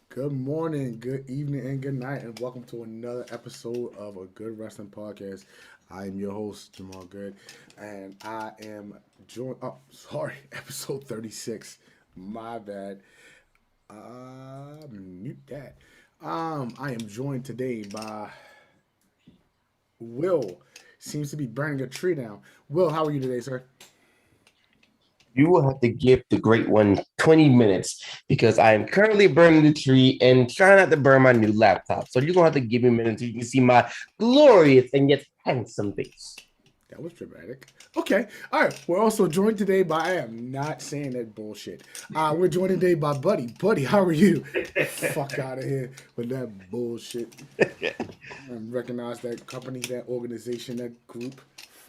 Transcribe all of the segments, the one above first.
Good morning, good evening, and good night, and welcome to another episode of a Good Wrestling Podcast. I am your host, Jamal Good, and I am joined. Oh, sorry, episode 36. My bad. Mute that. I am joined today by Will. Seems to be burning a tree down. Will, how are you today, sir? You will have to give the great one 20 minutes because I am currently burning the tree and trying not to burn my new laptop. So you're going to have to give me a minute so you can see my glorious and yet handsome face. That was dramatic. Okay. All right. We're also joined today by, I am not saying that bullshit. We're joined today by Buddy. Buddy, how are you? Fuck out of here with that bullshit. Recognize that company, that organization, that group.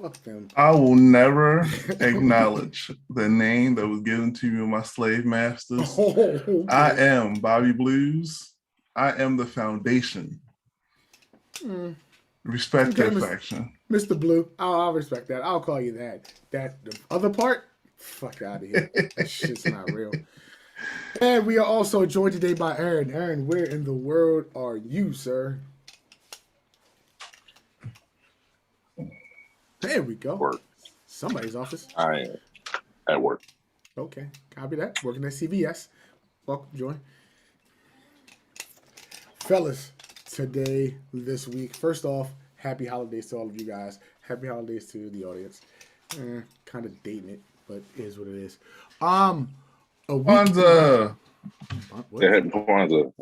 Fuck them. I will never acknowledge the name that was given to me by my slave masters. Okay. I am Bobby Blues. I am the foundation. Respect Okay, that faction. Mr. Blue, I'll respect that. I'll call you that. That the other part, fuck out of here. That shit's not real. And we are also joined today by Aaron. Aaron, where in the world are you, sir? There we go. Work. Somebody's office. I am at work. Okay, copy that. Working at CVS. Welcome, join. Fellas, today, this week, first off, happy holidays to all of you guys. Happy holidays to the audience. Kind of dating it, but it is what it is. A week. Kwanzaa. What? Yeah, happy Kwanzaa.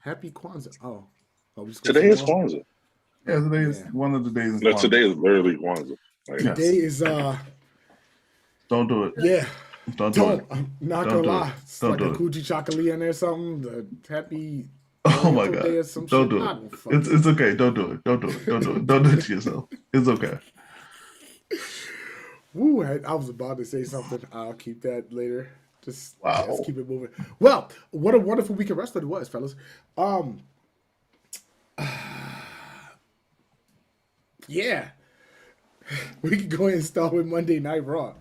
Happy Kwanzaa. Oh, we just Today is Kwanzaa. Yeah, today is Yeah. one of the days. No, today is literally Kwanzaa. Like, Yeah. Today is Don't do it. yeah. Don't do it. I'm not Don't gonna do lie. it. It's Don't like do a it. Coochie Chocolate in there or something. The happy Oh my Oriental God. Day or some Don't shit. do I it. don't fucking It's okay. Don't do it. Don't do it. Don't do it. Don't do it to yourself. It's okay. Woo, I was about to say something. I'll keep that later. Just Wow. let's keep it moving. Well, what a wonderful week of wrestling it was, fellas. Yeah. We can go ahead and start with Monday Night Raw.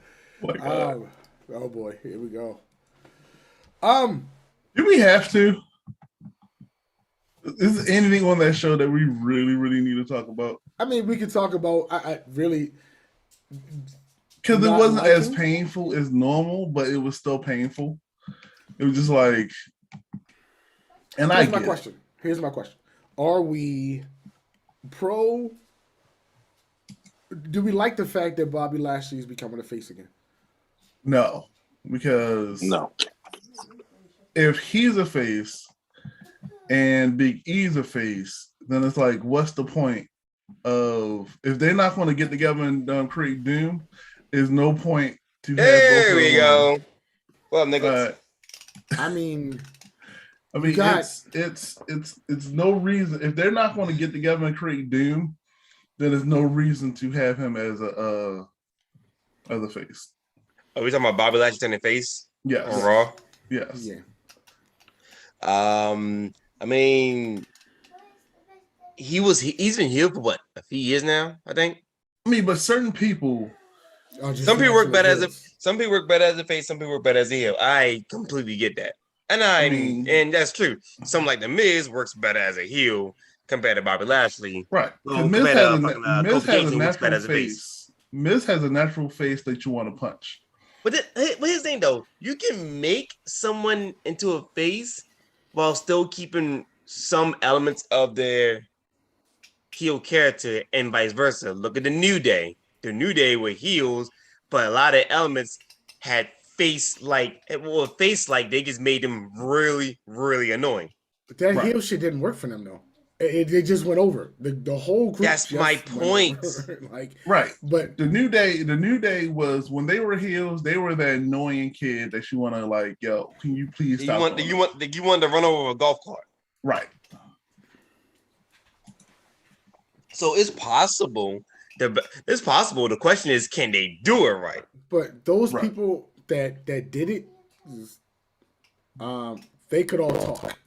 Oh my God. Oh boy, here we go. Do we have to? Is there anything on that show that we really, really need to talk about? I mean, we could talk about I really Because it Not wasn't as liking? painful as normal, but it was still painful. It was just like, and I here's my get it. question. Here's my question. Are we pro? Do we like the fact that Bobby Lashley is becoming a face again? No, because no. if he's a face and Big E's a face, then it's like, what's the point of if they're not going to get together and create Doom? There's no point to have both There of we them on. go. Well, niggas. I mean, I mean, got- it's no reason if they're not going to get together and create Doom, then there's no reason to have him as a face. Are we talking about Bobby Lashley in the face Yes, on Raw? yes. yeah. I mean, he's been healed for what, a few years now, I think. I mean, but certain people, Some people work better as a face. some people work better as a face, some people work better as a heel. I completely get that. And and that's true. Some like the Miz works better as a heel compared to Bobby Lashley. right? Well, Miz compared has, to a, fucking, Miz Kofi has a Kingston works better natural as a face. face. Miz has a natural face that you want to punch. But here's the thing though, you can make someone into a face while still keeping some elements of their heel character and vice versa. Look at the New Day. The New Day were heels, but a lot of elements had face like they just made them really, really annoying. But that Right. heel shit didn't work for them though. It just went over. The whole group. That's just my went point. over. Like, Right. but The New Day was when they were heels, they were that annoying kid that you want to like, yo, can you please stop? You want to run over a golf cart. right. So it's possible. It's possible. The question is, can they do it right? but those Right. people that did it, they could all talk.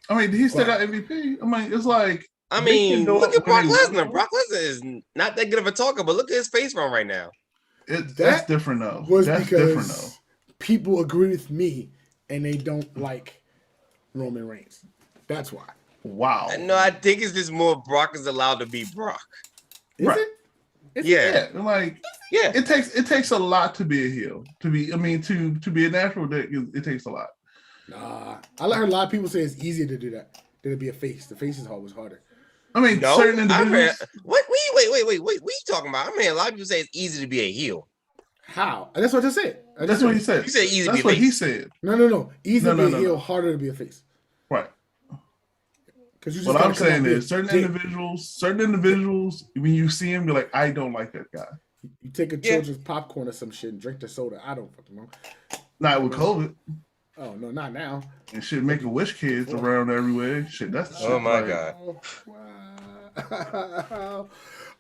I mean, he still Right. got MVP. I mean, it's like I they mean, can do look it at Brock when they Lesnar. want. Brock Lesnar is not that good of a talker, but look at his face run right now. That's That different though. Was That's different because though. people agree with me and they don't like Roman Reigns. That's why. Wow. No, I think it's just more Brock is allowed to be Brock. Is Right. it? Is Yeah. Yeah, like Yeah. it takes a lot to be a heel. To be a natural dick, it takes a lot. Nah, I heard a lot of people say it's easier to do that than to be a face. The face is always harder. I mean, No, certain I individuals. read, wait. What are you talking about? I mean, a lot of people say it's easy to be a heel. How? That's what I just said. That's what he said. You said easy to That's be a what he face. said. No. Easy to be a No. heel, harder to be a face. Right. Because you just What gotta I'm come out saying big. is certain individuals, when you see him, you're like, I don't like that guy. You take a children's popcorn or some shit and drink the soda. I don't fucking know. Not with COVID Oh no, not now. and shit, make a wish kids around everywhere. Shit, that's the shit. Oh my like, god.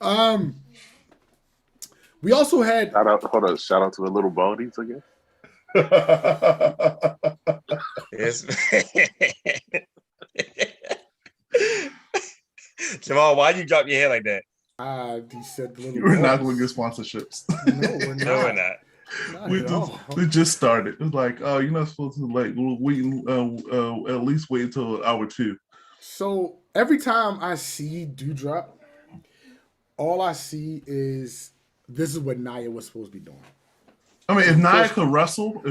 Wow. We also had Shout out to the little baldies again. Yes. Jamal, why'd you drop your hair like that? he said the little We're not boys. going to get sponsorships. No, we're not. No, we're not. We just started. It's like, oh, you're not supposed to like wait, at least wait until hour 2. So every time I see Dewdrop, all I see is this is what Nia was supposed to be doing. I mean, if Nia could wrestle,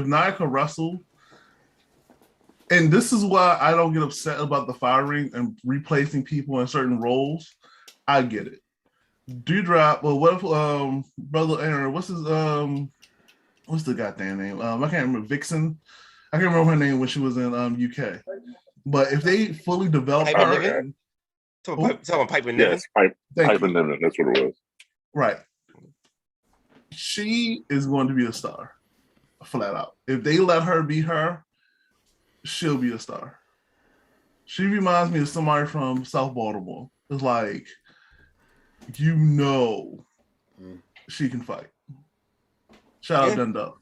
and this is why I don't get upset about the firing and replacing people in certain roles, I get it. Dewdrop, well, what if Brother Aaron, what's the goddamn name? I can't remember. Vixen. I can't remember her name when she was in UK. But if they fully develop Piper her, Niven? Talking about Piper Niven? Yes, Piper Niven. That's what it was. right, she is going to be a star, flat out. If they let her be her, she'll be a star. She reminds me of somebody from South Baltimore. It's like, she can fight. Shout out Dundalk.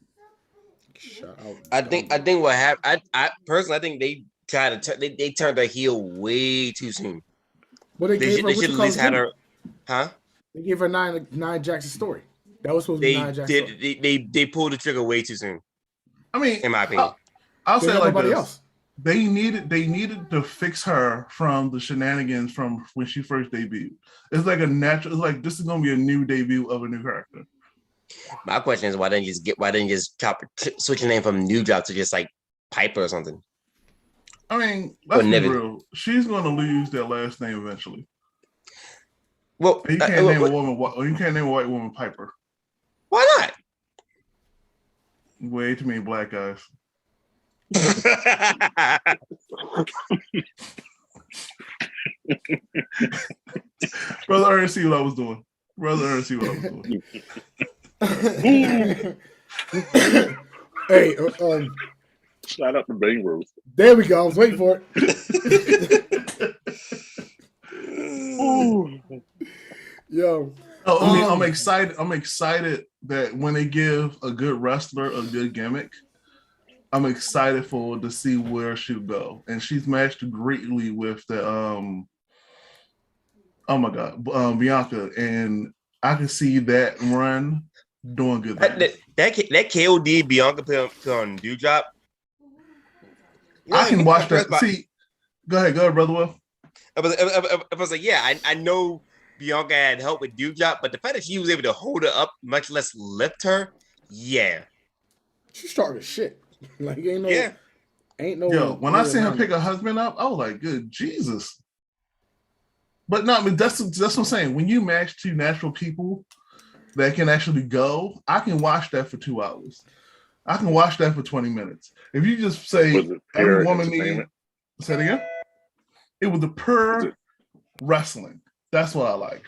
Shout out. I think what happened. I personally, I think they tried to they turned her heel way too soon. Well, They should at least had her, huh? They gave her Nia Jackson's story. That was supposed to be Nia Jackson's story. They pulled the trigger way too soon. I mean, in my opinion, I'll say it like this. Else. They needed to fix her from the shenanigans from when she first debuted. It's like a natural. It's like this is going to be a new debut of a new character. My question is why didn't you just switch the name from New Drop to just like Piper or something? I mean, let's be real. She's going to lose that last name eventually. Well, you can't name a woman. You can't name a white woman Piper. Why not? Way too many black guys. Brother Ernest, see what I was doing. Hey, shout out to Bang Rose. There we go. I was waiting for it. Yo. I'm excited. I'm excited that when they give a good wrestler a good gimmick, I'm excited to see where she'll go. And she's matched greatly with the Bianca, and I can see that run doing good things. That KOD Bianca put on Dewdrop. I can watch that. See, go ahead, brother Will. I was like, yeah, I know Bianca had help with Dewdrop, but the fact that she was able to hold her up, much less lift her, yeah. She started shit. Like ain't no. Yo, when I see her pick her husband up, I was like, good Jesus. But no, I mean, that's what I'm saying. When you match two natural people that can actually go, I can watch that for 2 hours. I can watch that for 20 minutes. If you just say every woman needs, say it again. It was the pure wrestling. That's what I like.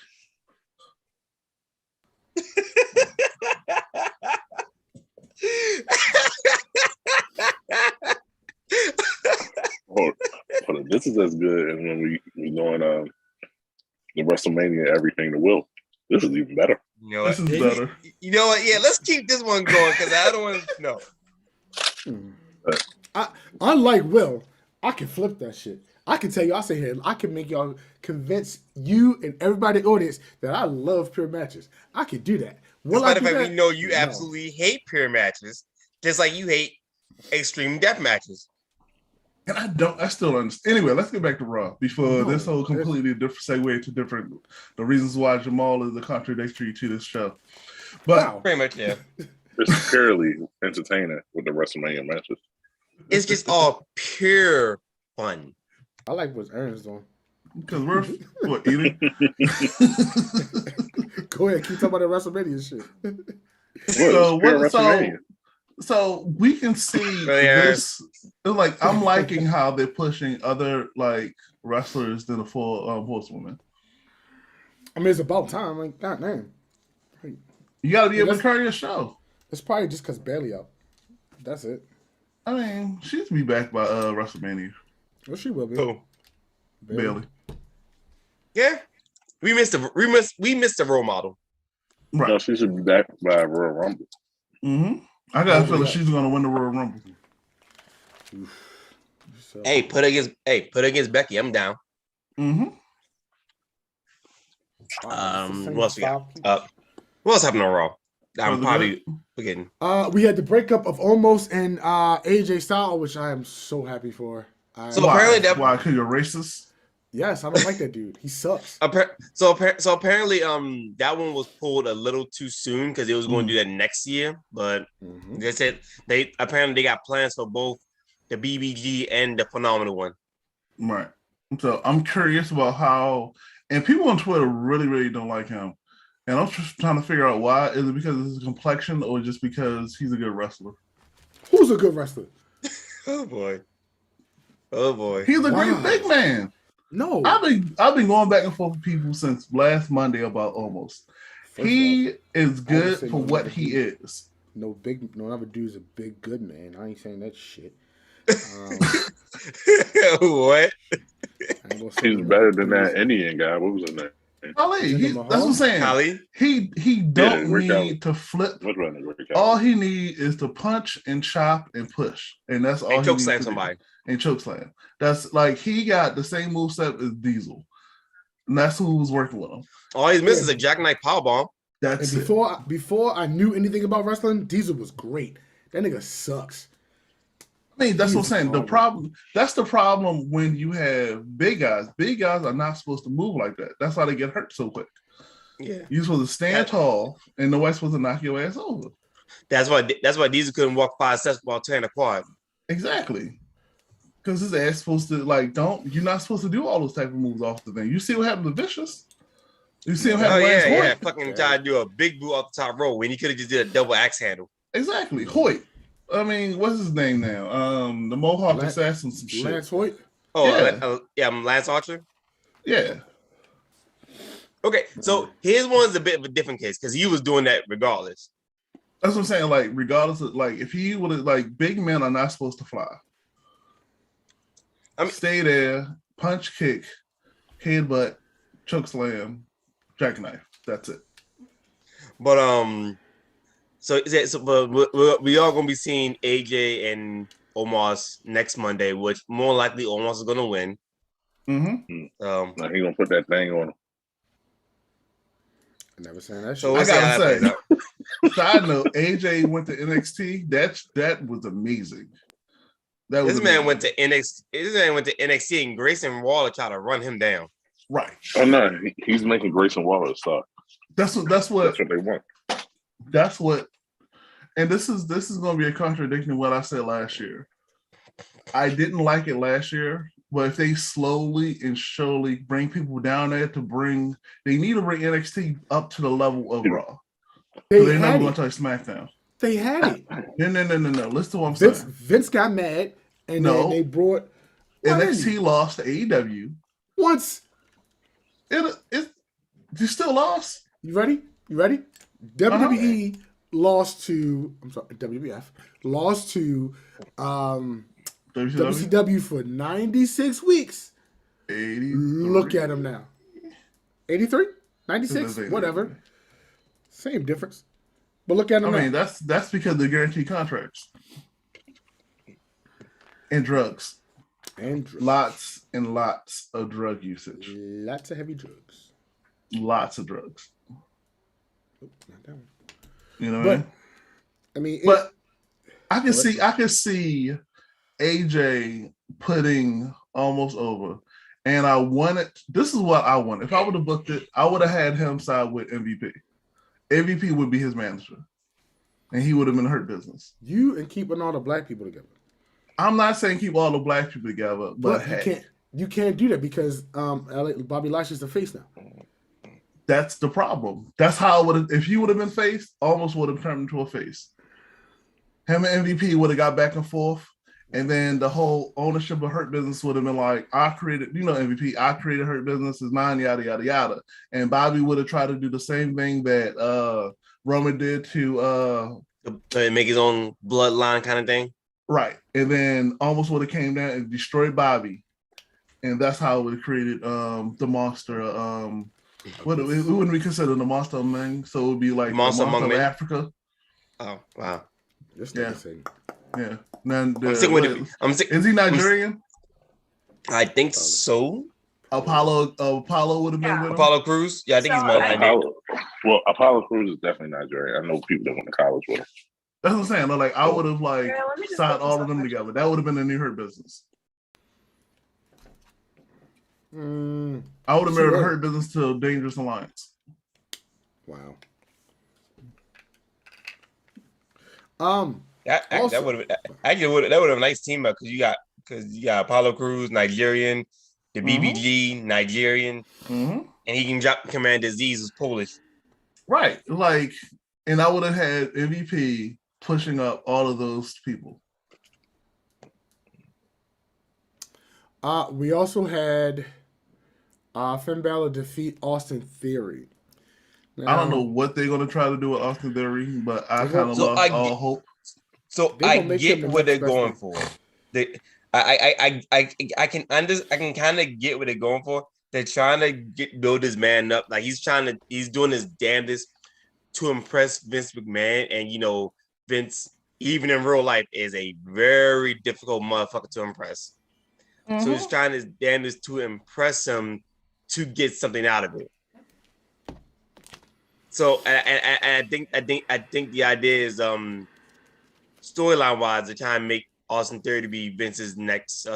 Hold on. This is as good as when we going the WrestleMania everything to Will. This is even better. You know what? This is better. You know what? Yeah, let's keep this one going because I don't want to know. Unlike Will, I can flip that shit. I can tell you, I say here, I can make y'all convince you and everybody in the audience that I love pure matches. I can do that. Despite the fact we know you absolutely hate pure matches, just like you hate extreme death matches. And I still understand. Anyway, let's get back to Raw before this whole completely different segue to the reasons why Jamal is a contradictory to this show. But pretty much, yeah. It's purely entertaining with the WrestleMania matches. It's just all pure fun. I like what Aaron's doing. Because we're eating. Go ahead, keep talking about the WrestleMania shit. So we can see this. Like, I'm liking how they're pushing other like wrestlers than the full horsewoman. I mean, it's about time. Like, God damn. You got to be able to carry a show. It's probably just because Bailey out. That's it. I mean, she's be back by WrestleMania. Well, she will be. Who? Bailey. Yeah, we missed the role model. Right. No, she should be back by Royal Rumble. Mm-hmm. I got a feeling she's going to win the Royal Rumble. So, Hey, put against Becky. I'm down. Mm-hmm. What else we got? What else happened on Raw? I'm probably forgetting. We had the breakup of Omos and AJ Styles, which I am so happy for. Apparently why? Because you're racist? Yes, I don't like that dude. He sucks. So apparently, that one was pulled a little too soon because it was going to do that next year. But they said they got plans for both the BBG and the Phenomenal one. Right. So I'm curious about how, and people on Twitter really, really don't like him. And I'm just trying to figure out why. Is it because of his complexion or just because he's a good wrestler? Who's a good wrestler? Oh boy. He's a great big man. No. I've been going back and forth with people since last Monday about Almost. He is good for what he is. No other dude's a big good man. I ain't saying that shit. What? He's better than that Indian guy. What was his name? Ali. That's what I'm saying. Ali? He don't need to flip. All he needs is to punch and chop and push. And that's all he needs to somebody. And chokeslam. That's like he got the same moveset as Diesel. And that's who was working with him. All he's missing is a jackknife powerbomb. That's and before I knew anything about wrestling, Diesel was great. That nigga sucks. I mean, that's what I'm saying. That's the problem when you have big guys. Big guys are not supposed to move like that. That's why they get hurt so quick. Yeah. You're supposed to stand tall and nobody's supposed to knock your ass over. That's why Diesel couldn't walk 5 steps while tearing a quad. Exactly. Because his ass supposed to you're not supposed to do all those type of moves off the thing. You see what happened to Vicious? You see him have fucking try to do a big boot off the top row when he could have just did a double axe handle. Exactly. Hoyt. I mean, what's his name now? The Mohawk assassin, some shit. Lance Hoyt? Oh, Lance Archer? Yeah. Okay, so his one's a bit of a different case because he was doing that regardless. That's what I'm saying. Like, regardless of, like, if he would have, like, big men are not supposed to fly. I mean, stay there, punch, kick, headbutt, choke slam, jackknife. That's it. But but we are gonna be seeing AJ and Omos next Monday, which more likely Omos is gonna win. Mm-hmm. He gonna put that thing on him. I never saying that shit. So I gotta say, side note, AJ went to NXT. That was amazing. This man went to NXT and Grayson Waller tried to run him down. Right. Oh no, he's making Grayson Waller stop. That's what they want. That's what, and this is going to be a contradiction of what I said last year. I didn't like it last year, but if they slowly and surely bring people down there they need to bring NXT up to the level of Raw. They're never going to touch SmackDown. They had it. No. Listen to what I'm saying. Vince got mad, and then they brought NXT lost to AEW once. You still lost. You ready? WWE lost to WWF lost to WCW for 96 weeks. 83. Look at them now. 83? 96? Whatever. Same difference. But look at them now. I mean, that's because they're guaranteed contracts. And drugs. Lots and lots of drug usage. Lots of heavy drugs. Lots of drugs. Not that one. You know what I mean? But I can see AJ putting almost over. And I wanted, this is what I want. If I would have booked it, I would have had him side with MVP. MVP would be his manager. And he would have been Hurt Business. You and keeping all the black people together. I'm not saying keep all the black people together, but hey, you can't do that because Bobby Lashley's the face now. that's the problem. That's how it would have, if he would have been face, almost would have turned into a face. Him and MVP would have got back and forth. And then the whole ownership of Hurt Business would have been like, I created, MVP, I created Hurt Business, is mine, yada, yada, yada. And Bobby would have tried to do the same thing that Roman did to make his own bloodline kind of thing. Right. And then almost would have came down and destroyed Bobby. And that's how it would have created the monster. What it wouldn't be considered the monster of men, so it would be like the monster of Africa. Oh, wow. Yeah. Then is he Nigerian? I think so. Apollo would have been with him. Apollo Crews? Yeah, I think he's Nigerian. Well, Apollo Crews is definitely Nigerian. I know people that went to college with him. That's what I'm saying. Like, I would have signed all of them together. That would have been the new Hurt Business. I would have married a Hurt Business to a Dangerous Alliance. Wow. That would have a nice team up because you got Apollo Crews, Nigerian, the BBG, Nigerian, and he can drop Command Disease who's Polish. Right. Like, and I would have had MVP pushing up all of those people. We also had Finn Balor defeat Austin Theory. Now, I don't know what they're going to try to do with Austin Theory, but I kind of lost all hope. So I get what they're going for. I can kind of get what they're going for. They're trying to build this man up. Like he's doing his damnedest to impress Vince McMahon, and Vince, even in real life, is a very difficult motherfucker to impress. So he's trying his damnedest to impress him to get something out of it. So I think the idea is storyline wise, they're trying to make Austin Theory to be Vince's next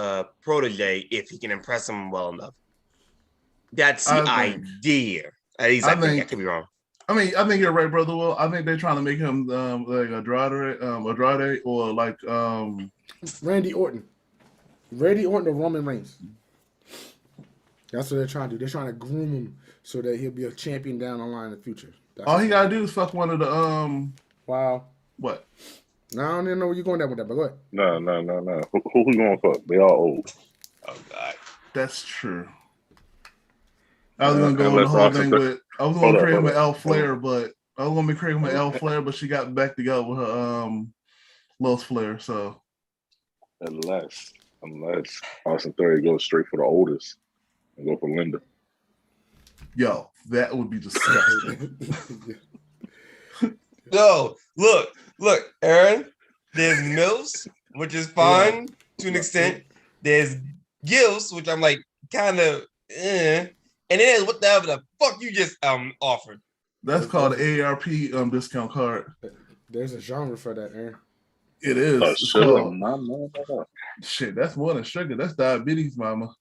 protege if he can impress him well enough. That's the idea. At least I think I could be wrong. I think you're right, brother. Will I think they're trying to make him like Andrade or like Randy Orton or Roman Reigns. That's what they're trying to do. They're trying to groom him so that he'll be a champion down the line in the future. All he gotta do is fuck one of the Wow. What? No, I don't even know where you're going down with that, but go ahead. No. Who we going for? They all old. Oh God. That's true. I was gonna go with the whole thing with. I was gonna create with Elle Flair, but she got back together with her Lois Flair. So unless Austin Theory goes straight for the oldest and go for Linda. Yo, that would be disgusting. No, look, Aaron. There's Mills, which is fine to an extent. There's Gills, which I'm like kind of, and then there's whatever the fuck you just offered. That's called an AARP discount card. There's a genre for that, Aaron. It is. Sugar. Shit, that's more than sugar. That's diabetes, mama.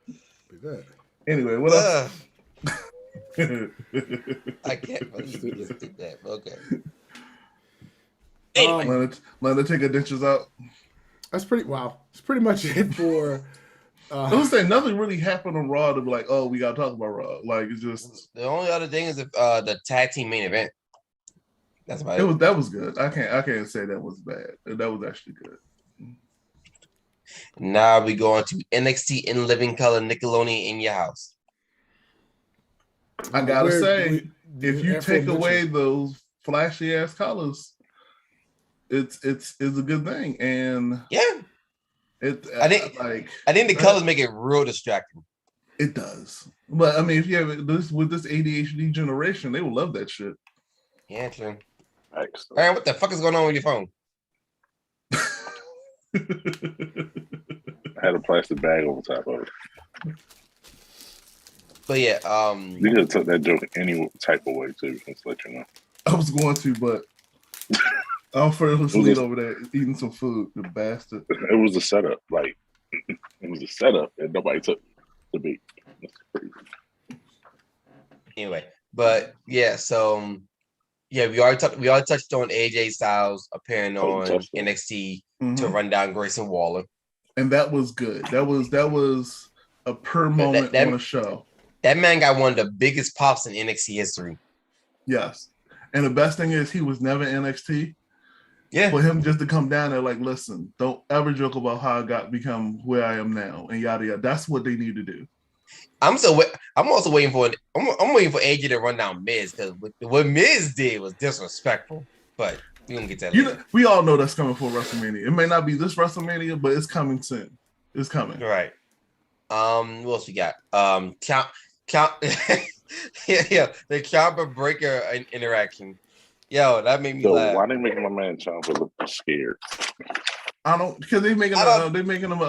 Be good. Anyway, what else? I can't believe that. Okay. Anyway. Let her take her dentures out. That's pretty. Wow. It's pretty much it for. I was saying nothing really happened on Raw to be like, oh, we gotta talk about Raw. Like it's just the only other thing is the tag team main event. That's about it. That was good. I can't say that was bad. That was actually good. Now we go on to NXT in Living Color Nickelodeon in your house. I gotta say, if you take away those flashy ass colors, it's a good thing. And yeah, I think the colors make it real distracting. It does, but I mean, if you have this with this ADHD generation, they will love that shit. Yeah, true. Aaron, what the fuck is going on with your phone? I had a plastic bag over top of it. But yeah, you could have took that joke any type of way too. Just let you know. I was going to, but Alfred was It was lead a- over there eating some food, the bastard. It was a setup. Like it was a setup, and nobody took the bait. That's crazy. Anyway, but yeah, so yeah, we already touched on AJ Styles appearing Oh, on touched on. NXT to Mhm. run down Grayson Waller. And that was good. That was a per moment on a show. That man got one of the biggest pops in NXT history. Yes. And the best thing is he was never NXT. Yeah. For him just to come down there like, listen, don't ever joke about how I become where I am now and yada yada. That's what they need to do. I'm also waiting for I'm waiting for AJ to run down Miz because what Miz did was disrespectful. But we gonna get that later. We all know that's coming for WrestleMania. It may not be this WrestleMania, but it's coming soon. It's coming. All right. What else we got? Count yeah, the Ciampa Breaker interaction. Yo, that made me So laugh. why they making my man Ciampa look scared? I don't because they making him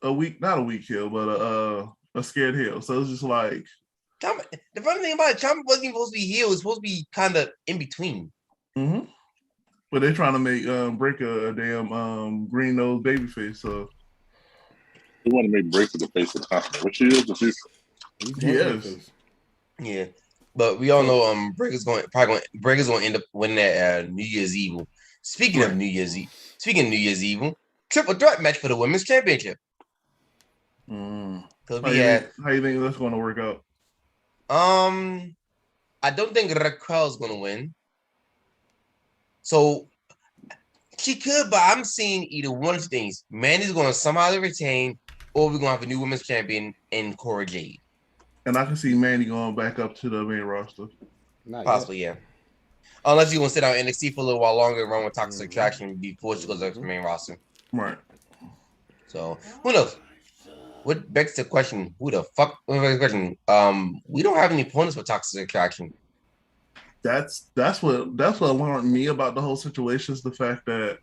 a weak, not a weak heel, but a scared heel. So it's just like the funny thing about it, Ciampa wasn't even supposed to be heel. It's supposed to be kind of in between. mm-hmm. But they're trying to make Breaker a damn green nose baby face. So They want to make Breaker the face of the company, which he is the future. he is. Yeah. But we all know Breaker's going to end up winning that New Year's Evil. Speaking of New Year's Evil, triple threat match for the women's championship. How How you think that's going to work out? I don't think Raquel's going to win. So she could, but I'm seeing either one of the things. Mandy's going to somehow retain, or we're going to have a new women's champion in Cora Jade. And I can see Mandy going back up to the main roster. Possibly, yeah. Unless you want to sit out NXT for a little while longer and run with Toxic Attraction before she goes up to the main roster. Right. So who knows? What begs the question? Who the fuck? We don't have any opponents for Toxic Attraction. That's what alarmed me about the whole situation is the fact that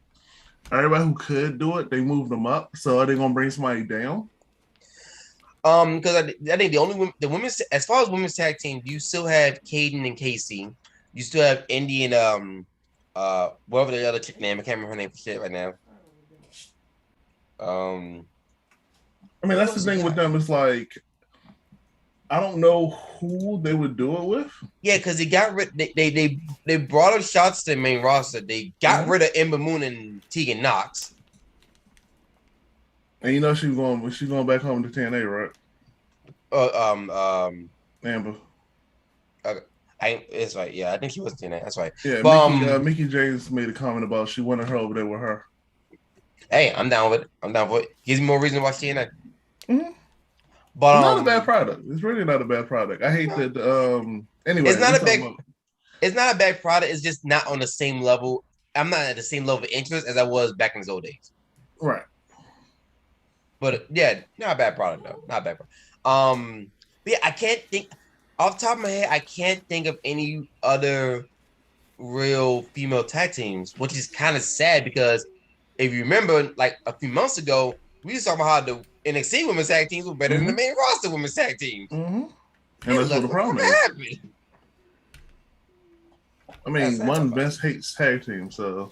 everybody who could do it, they moved them up. So are they gonna bring somebody down? Because I think the women's, as far as women's tag team, you still have Kaden and Casey. You still have Indy and whatever the other chick name. I can't remember her name for shit right now. I mean, that's the thing with them. It's like I don't know who they would do it with. Yeah, because they got rid. They brought up shots to the main roster. They got rid of Ember Moon and Tegan Knox. And you know she's going back home to TNA, right? Amber. It's right. Yeah, I think she was TNA. That's right. Yeah, but, Mickey James made a comment about she wanted her over there with her. Hey, I'm down with it. I'm down for it. Gives me more reason to watch TNA. Mm-hmm. But it's not a bad product. It's really not a bad product. I hate that. Anyway, it's not a bad product. It's just not on the same level. I'm not at the same level of interest as I was back in those old days. Right. But yeah, not a bad product though. Not a bad product. But yeah, I can't think off the top of my head. I can't think of any other real female tag teams, which is kind of sad because if you remember, like a few months ago, we was talking about how the NXT women's tag teams were better than the main roster women's tag teams. Mm-hmm. And that's what the problem is. I mean, one best hates tag team, so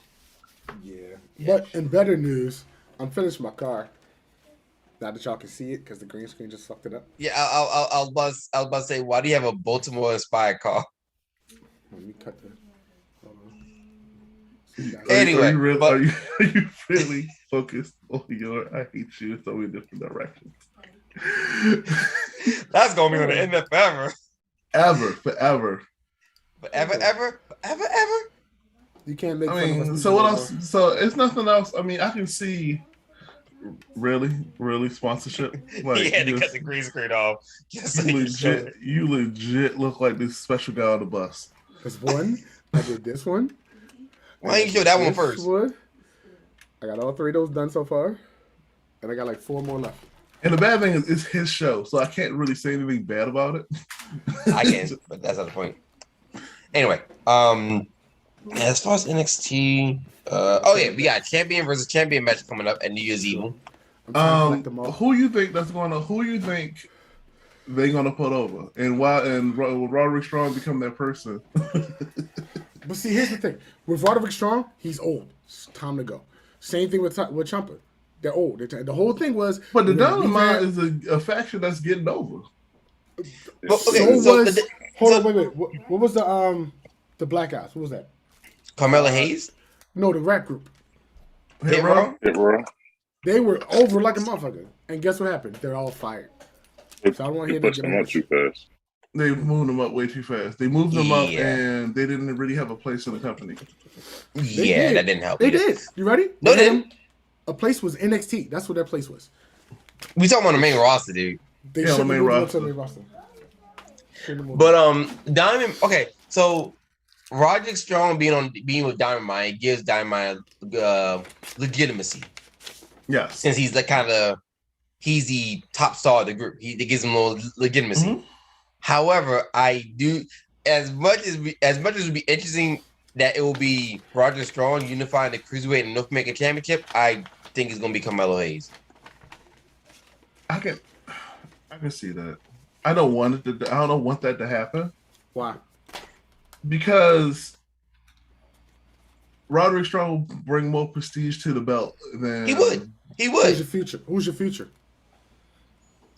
yeah. But in better news, I'm finished my car. Now that y'all can see it, because the green screen just fucked it up. Yeah, I was about to say, why do you have a Baltimore inspired car? Let me cut the. Anyway, are you really focused on your I hate you in so many different directions? That's gonna be on the end of forever. Forever. You can't make. I mean, so what else? So it's nothing else. I mean, I can see. Really sponsorship. Like, he had to cut the green screen off. You legit look like this special guy on the bus. This one, I did this one. Why didn't you show that one first? I got all 3 of those done so far, and I got like 4 more left. And the bad thing is, it's his show, so I can't really say anything bad about it. I can, but that's not the point. Anyway, as far as NXT, we got champion versus champion match coming up at New Year's Eve. Who you think they're gonna put over, and why? And will Roderick Strong become that person? But see, here's the thing. With Roderick Strong, he's old. It's time to go. Same thing with Ciampa. They're old. The whole thing was... But the we're gonna leave Dynamite that- is a faction that's getting over. Well, okay, So was... the- hold so- on, wait. What was the Black Guys? What was that? Carmella Hayes, No, the rap group. Hit Row. Hit Row. They were over like a motherfucker. And guess what happened? They're all fired. So I don't want to They hear them pushed get them more up too shit. fast. They moved them up way too fast. They moved them up, Yeah. and they didn't really have a place in the company. Yeah, did. that didn't help. They either. did. You ready? No, they had didn't. A place was NXT. That's what their place was. We talking on the main roster, dude. They Yeah, on the shouldn't main have moved roster. to the main roster. Shouldn't have moved. But Diamond. Okay, so Roderick Strong being with Dynamite gives Dynamite legitimacy Yes. since he's he's the top star of the group. It gives him a little legitimacy. Mhm. However, I do as much as it would be interesting that it will be Roderick Strong unifying the Cruiserweight and North American Championship. I think it's gonna be Carmelo Hayes. I can see that. I don't want that to happen Why? because Roderick Strong will bring more prestige to the belt than He would. He Who's your would. future? Who's your future?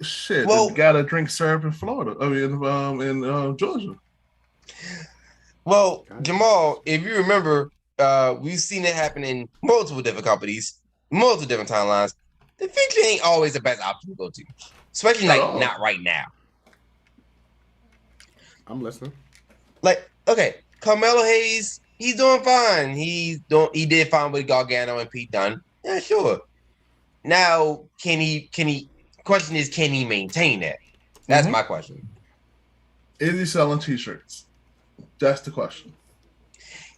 Shit, Well- the guy that drinks syrup in Florida. I mean, in Georgia. Well, Jamal, if you remember, we've seen it happen in multiple different companies, multiple different timelines. The future ain't always the best option to go to, especially like Oh. not right now. I'm listening. Like, okay, Carmelo Hayes, he's doing fine. He did fine with Gargano and Pete Dunne. Yeah, sure. Now, can he? Question is, can he maintain that? That's Mhm. my question. Is he selling T-shirts? That's the question.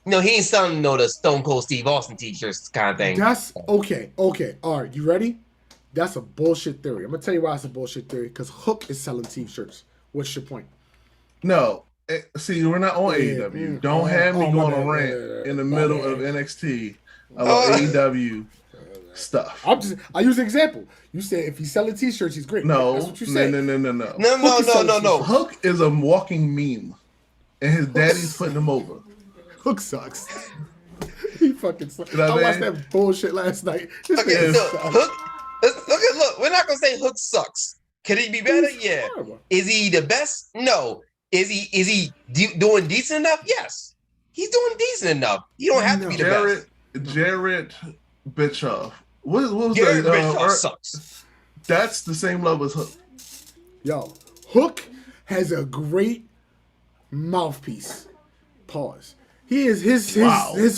No, he ain't selling the Stone Cold Steve Austin t-shirts kind of thing. That's okay. Okay. All right. You ready? That's a bullshit theory. I'm gonna tell you why it's a bullshit theory. Because Hook is selling T-shirts. What's your point? No. See, we're not on AEW. Don't have me my going bad, on rant in the my middle bad. of NXT about Oh. AEW stuff. I use an example. You said if he's selling T-shirts, he's great. No, That's what you no, said. no. No. Hook is a walking meme, and his daddy's putting him over. Hook sucks. He fucking sucks. You know what I I watched mean? that bullshit last night. This Okay, nigga so sucks. Hook. Look. We're not gonna say Hook sucks. Could he be better? He's Yeah. horrible. Is he the best? No. Is he doing decent enough? Yes. He's doing decent enough. You don't have to be the best. Jared Bischoff. What was Garrett that? Bischoff sucks. That's the same level as Hook. Yo, Hook has a great mouthpiece. Pause. He is his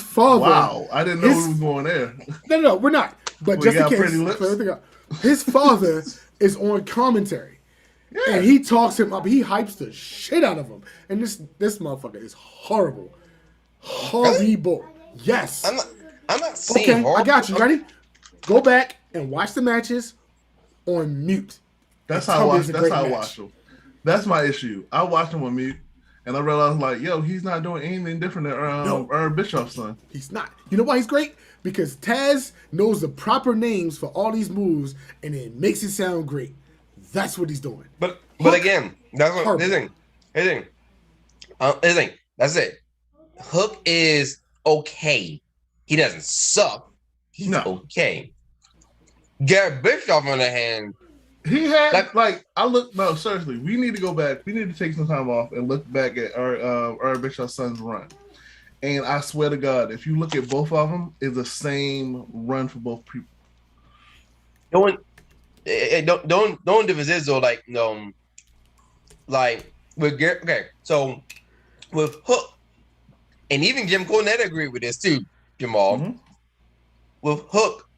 father. Wow, I didn't know his- we was going there. No, we're not. But We just in got case, pretty lips? clear everything up. His father is on commentary, and he talks him up. He hypes the shit out of him. And this motherfucker is horrible, horrible. Yes. I'm not saying Okay, horrible. I got you. Ready? Go back and watch the matches on mute. That's And how tell I me watch. it's a That's great how I match. watch them. That's my issue. I watch him on mute, and I realized like, yo, he's not doing anything different than No. Aaron Bischoff's son. He's not. You know why he's great? Because Taz knows the proper names for all these moves, and it makes it sound great. That's what he's doing. But Hook, again, that's what horrible. this thing. That's it. Hook is okay. He doesn't suck. He's No. okay. Garrett Bischoff, on the other hand, He had no, seriously. We need to go back. We need to take some time off and look back at our Bischoff's son's run. And I swear to God, if you look at both of them, it's the same run for both people. don't difference is though, like with Garrett. Okay, so with Hook, and even Jim Cornette agreed with this too, Jamal. Mhm. With Hook,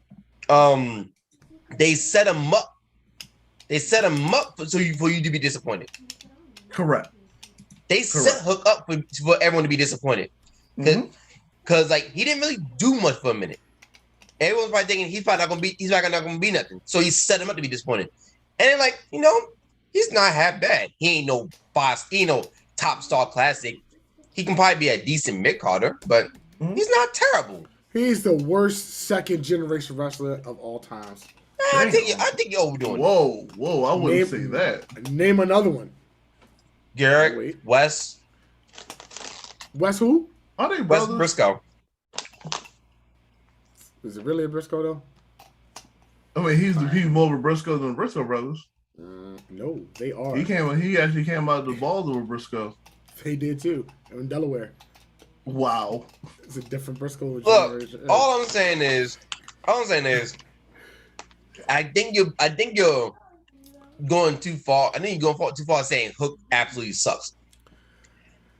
they set him up. They set him up for you to be disappointed. Correct. They set Hook up for everyone to be disappointed. Mhm. Cause like he didn't really do much for a minute. Everyone's probably thinking he's probably not gonna be nothing. So he set him up to be disappointed. And then like, he's not half bad. He ain't no boss, he ain't no top star classic. He can probably be a decent mid-carder, but Mhm. he's not terrible. He's the worst second generation wrestler of all times. I think you're overdoing it. Whoa! I wouldn't say Name- that. Name another one. Garrett, Wait. Wes, Wes who? Are they Wes brothers? Briscoe. Is it really a Briscoe though? I mean, he's more of a Briscoe than the Briscoe brothers. No, they are. He actually came out of the balls of a Briscoe. They did too in Delaware. Wow. It's a different Briscoe Look, generation. all I'm saying is, I think you're going too far. I think you're going too far saying Hook absolutely sucks.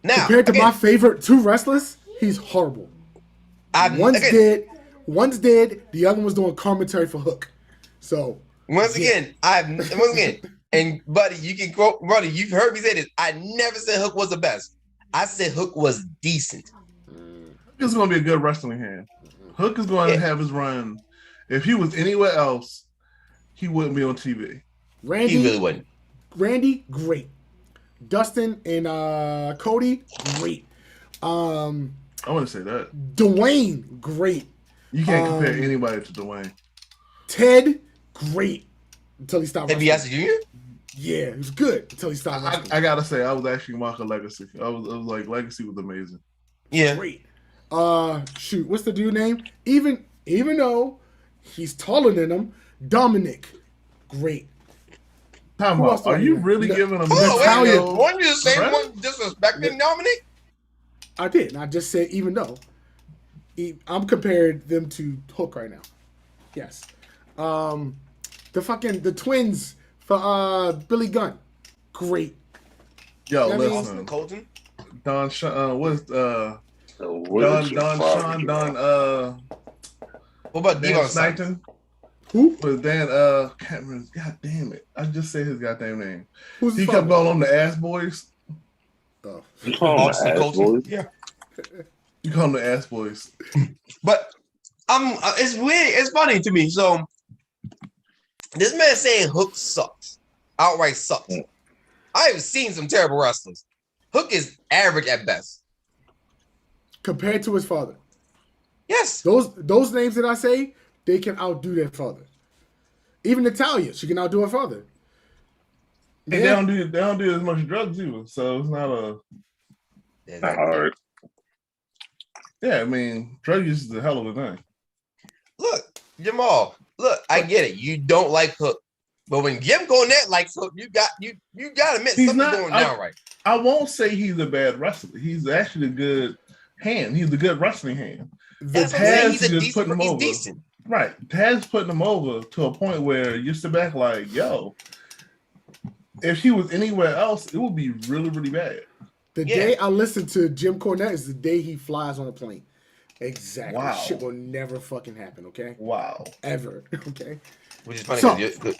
Now, compared to my favorite two wrestlers, he's horrible. One's dead. The other one's doing commentary for Hook. So once again, and buddy, you can quote, buddy. You've heard me say this. I never said Hook was the best. I said Hook was decent. It's going to be a good wrestling hand. Hook is going to have his run. If he was anywhere else, he wouldn't be on TV. Randy, He really wouldn't. Randy, great. Dustin and Cody, great. I want to say that. Dwayne, great. You can't compare anybody to Dwayne. Ted, great. Until he stopped Ted wrestling. DiBiase Jr.? Yeah, he was good until he stopped wrestling. I gotta say, I was actually marking Legacy. I was like, Legacy was amazing. Yeah. Great. Shoot, what's the dude name? Even though he's taller than him, Dominic, great. Time Who out. else Are do I you know? really No. giving him Oh, wait a Natalia. minute. Weren't you the same Right? one disrespecting Dominic? I did. I just said even though. I'm comparing them to Hook right now. Yes. The twins for Billy Gunn, great. Yo, I mean- listen. Colton? Don Sean, what's What Don is your Sean problem? What about Dan Devon Snipton? Snighton? Who? Was Dan can't remember. God damn it! I just say his goddamn name. Who's He the kept father? going on the Ass Boys. Oh. You call him Austin ass Colton? boy? Yeah. You call them the Ass Boys. But it's weird. It's funny to me. So this man saying Hook sucks, outright sucks. I've seen some terrible wrestlers. Hook is average at best. Compared to his father. Yes. Those names that I say, they can outdo their father. Even Natalia, she can outdo her father. And they don't do as much drugs either, so it's not a. Not hard. Yeah, I mean, drug use is a hell of a thing. Look, Jamal. Look, I get it. You don't like Hook, but when Jim Cornette likes Hook, you got to admit He's something's not- going down right. I won't say he's a bad wrestler. He's actually a good hand. He's a good wrestling hand. That's what I'm saying. He's a just decent. putting him He's over. decent. Right. Taz's putting him over to a point where you sit back like, yo, if he was anywhere else, it would be really, really bad. The Yeah. day I listen to Jim Cornette is the day he flies on a plane. Exactly. Wow. Shit will never fucking happen, okay? Wow. Ever. Okay? Which is funny. So- 'Cause you're good.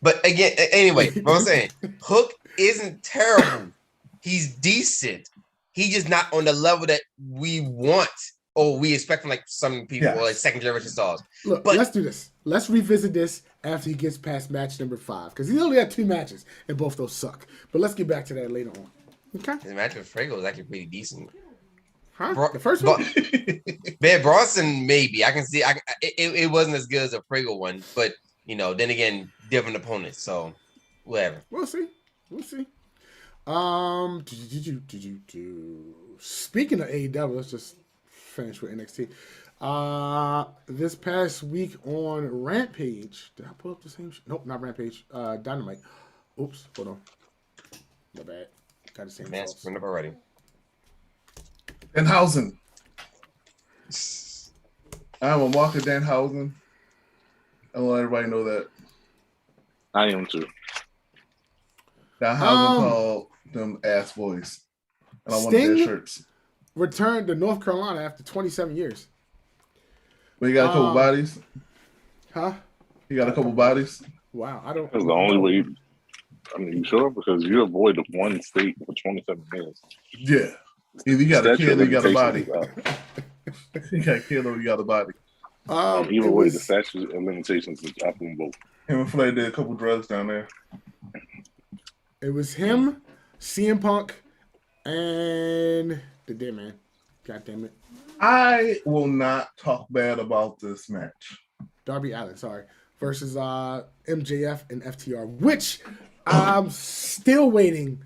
But again, anyway, what I'm saying, Hook isn't terrible. He's decent. He's just not on the level that we want or we expect from like some people Yes. or like second generation stars. Look, But- let's do this. Let's revisit this after he gets past match number 5. Because he only had 2 matches, and both those suck. But let's get back to that later on. Okay? His match with Frago was actually pretty decent. Huh? Bro- The first but- one? Van Bronson, maybe I can see. It wasn't as good as a Frago one, but then again, different opponents. So whatever. We'll see. Speaking of AEW, let's just finish with NXT. This past week on Rampage, did I pull up the same shit? Nope, not Rampage. Dynamite. Oops, hold on. My bad. Got the same Man, results. we're up already. Danhausen. I'm a Walker Danhausen. I want everybody to know that. I am too. Danhausen called them Ass Boys. And I want Sting? their shirts. Returned to North Carolina after 27 years. But he got a couple bodies. Huh? He got a couple bodies. Wow, I don't. That's the only way. I mean, you sure? Because you avoided one state for 27 years. Yeah. Either you got a Statute kid or you got a body. limitations You got a kid or you got a body. Either it way, was- the statute of limitations is up on both. Him and Flay did a couple drugs down there. It was him, CM Punk, and the Dead Man. God damn it. I will not talk bad about this match. Darby Allin, sorry. Versus MJF and FTR, which I'm still waiting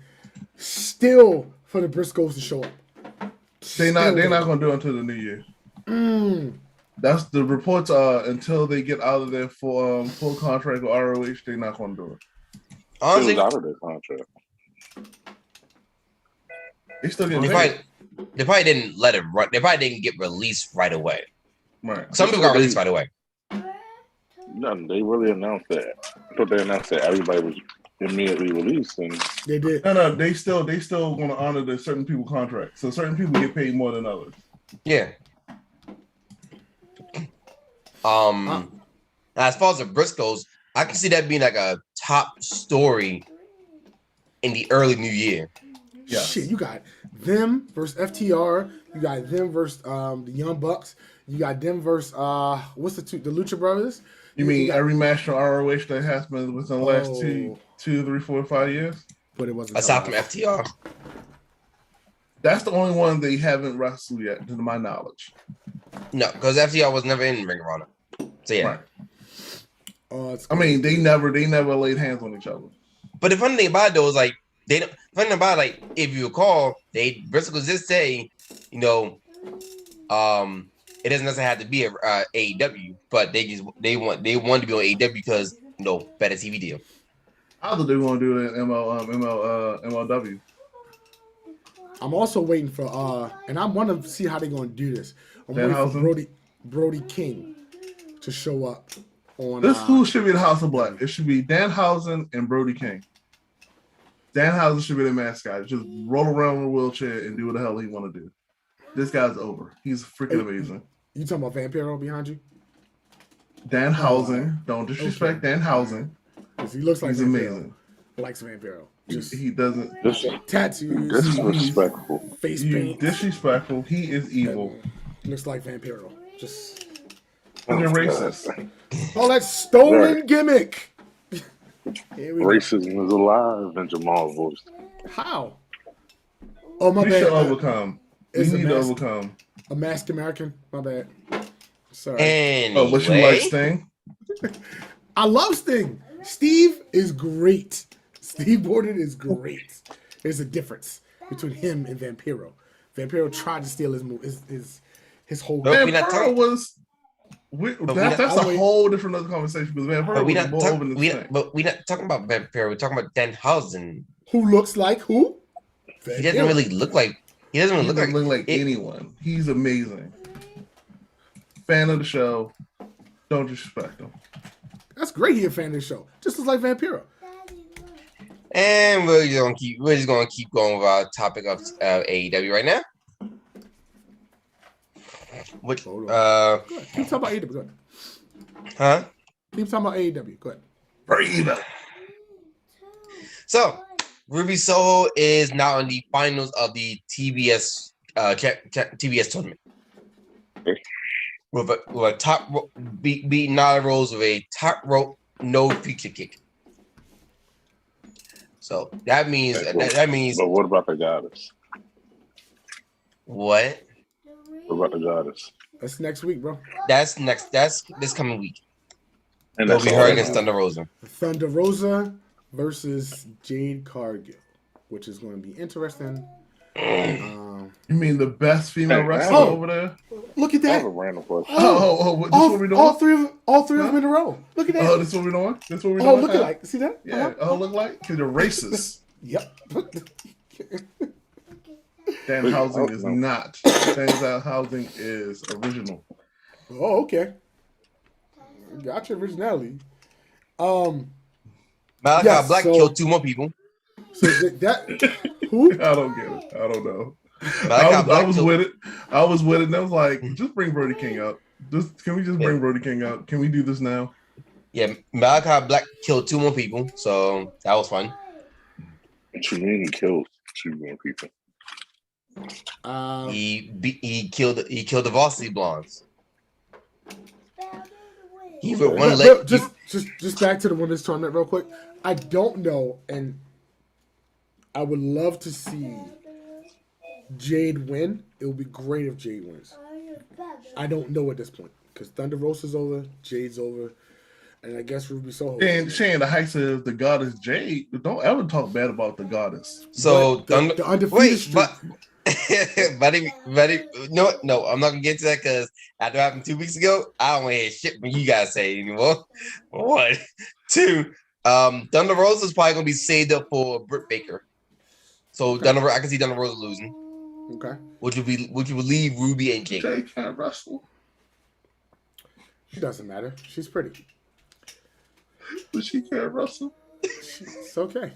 for the Briscoes to show up. They're not Still gonna do it until the new year. Mm. That's the reports until they get out of their full contract with ROH, they're not gonna do it. It Honestly, was out of their contract. They still get they paid. probably didn't let it run. They probably didn't get released right away. Right. Some people got released right away. No, they really announced that. I thought they announced that everybody was immediately released, and They did. No, they still want to honor the certain people contract. So certain people get paid more than others. Yeah. As far as the Briscoes, I can see that being like a top story in the early new year. Yeah. Shit, you got them versus FTR. You got them versus the Young Bucks. You got them versus what's the Lucha Brothers. You mean got, every match from ROH that has been within the last 2, 3, 4, 5 years? But it wasn't aside from FTR. That's the only one they haven't wrestled yet, to my knowledge. No, because FTR was never in Ring of Honor. So yeah. Right. I mean, they never laid hands on each other. But the funny thing about it though is like they don't. Funny thing about it, like if you recall, Briscoes did say, you know, it doesn't necessarily have to be a AEW, but they wanted to be on AEW because better TV deal. I thought they were going to do it in MLW. I'm also waiting for and I want to see how they're going to do this. I'm waiting for Brody King to show up on. This who should be the House of Black. It should be Danhausen and Brody King. Danhausen should be the mascot. Just roll around in a wheelchair and do what the hell he want to do. This guy's over. He's freaking amazing. You talking about Vampiro behind you? Danhausen. Don't disrespect Danhausen. He looks like he's amazing. Likes Vampiro. He doesn't. Tattoos. Disrespectful. Face paint. Disrespectful. He is evil. Looks like Vampiro. Just. And they're racist. Oh, that stolen gimmick. Racism is alive in Jamal's voice. How? Oh, my bad. We should overcome. We need to overcome. A masked American? My bad. Sorry. Anyway. Oh, but you like Sting? I love Sting. Steve is great. Steve Borden is great. There's a difference between him and Vampiro. Vampiro tried to steal his whole. Vampiro was. That's a whole different other conversation. Because Vampiro but we're not talking about Vampiro. We're talking about Danhausen. Who looks like who? Vampiro. He doesn't really look like. He doesn't look like anyone. He's amazing. Fan of the show. Don't disrespect him. That's great. He a fan of the show. Just looks like Vampiro. And we're just gonna keep going with our topic of AEW right now. Which keep talking about AEW. Go ahead. Huh? Keep talking about AEW. Go ahead. Breathe. So Ruby Soho is now in the finals of the TBS TBS tournament. With a top rope, beating Nyla Rose with a top rope no feature kick. So that means that means. But what about the goddess? What? What about the goddess? That's next week, bro. That's this coming week. And they'll be her against Thunder Rosa. Thunder Rosa versus Jade Cargill, which is going to be interesting. You mean the best female wrestler over there? Look at that! I have a random question. This what we doing? All three of them in a row. Look at that! Oh, this what we doing? This what we doing? Oh, look at like. See that? Yeah. Oh, look like because they're racist. Yep. Danhausen is not. Danhausen is original. Oh, okay. Gotcha, originality. Malachi Black killed 2 more people. So that who? I don't get it. I don't know. I was with it. I was with it. And I was like, just bring Brody King up. Can we just bring Brody King up? Can we do this now? Yeah, Malachi Black killed 2 more people, so that was fun. What you mean he killed 2 more people? He killed the Varsity Blondes. He with one leg. Just back to the women's tournament real quick. I don't know, and I would love to see Jade win. It would be great if Jade wins. I don't know at this point because Thunder Rosa's over, Jade's over, and I guess Ruby Soho. And Shane, the hype says the goddess Jade. Don't ever talk bad about the goddess. So the undefeated streak. no, I'm not gonna get to that because after what happened 2 weeks ago, I don't want to hear shit from you guys say anymore. One, two, Thunder Rosa is probably gonna be saved up for Britt Baker. So Okay. I can see Thunder Rosa losing. Okay. Which would leave Ruby and Jake. Jay can't wrestle. It doesn't matter. She's pretty. But she can't wrestle. It's okay.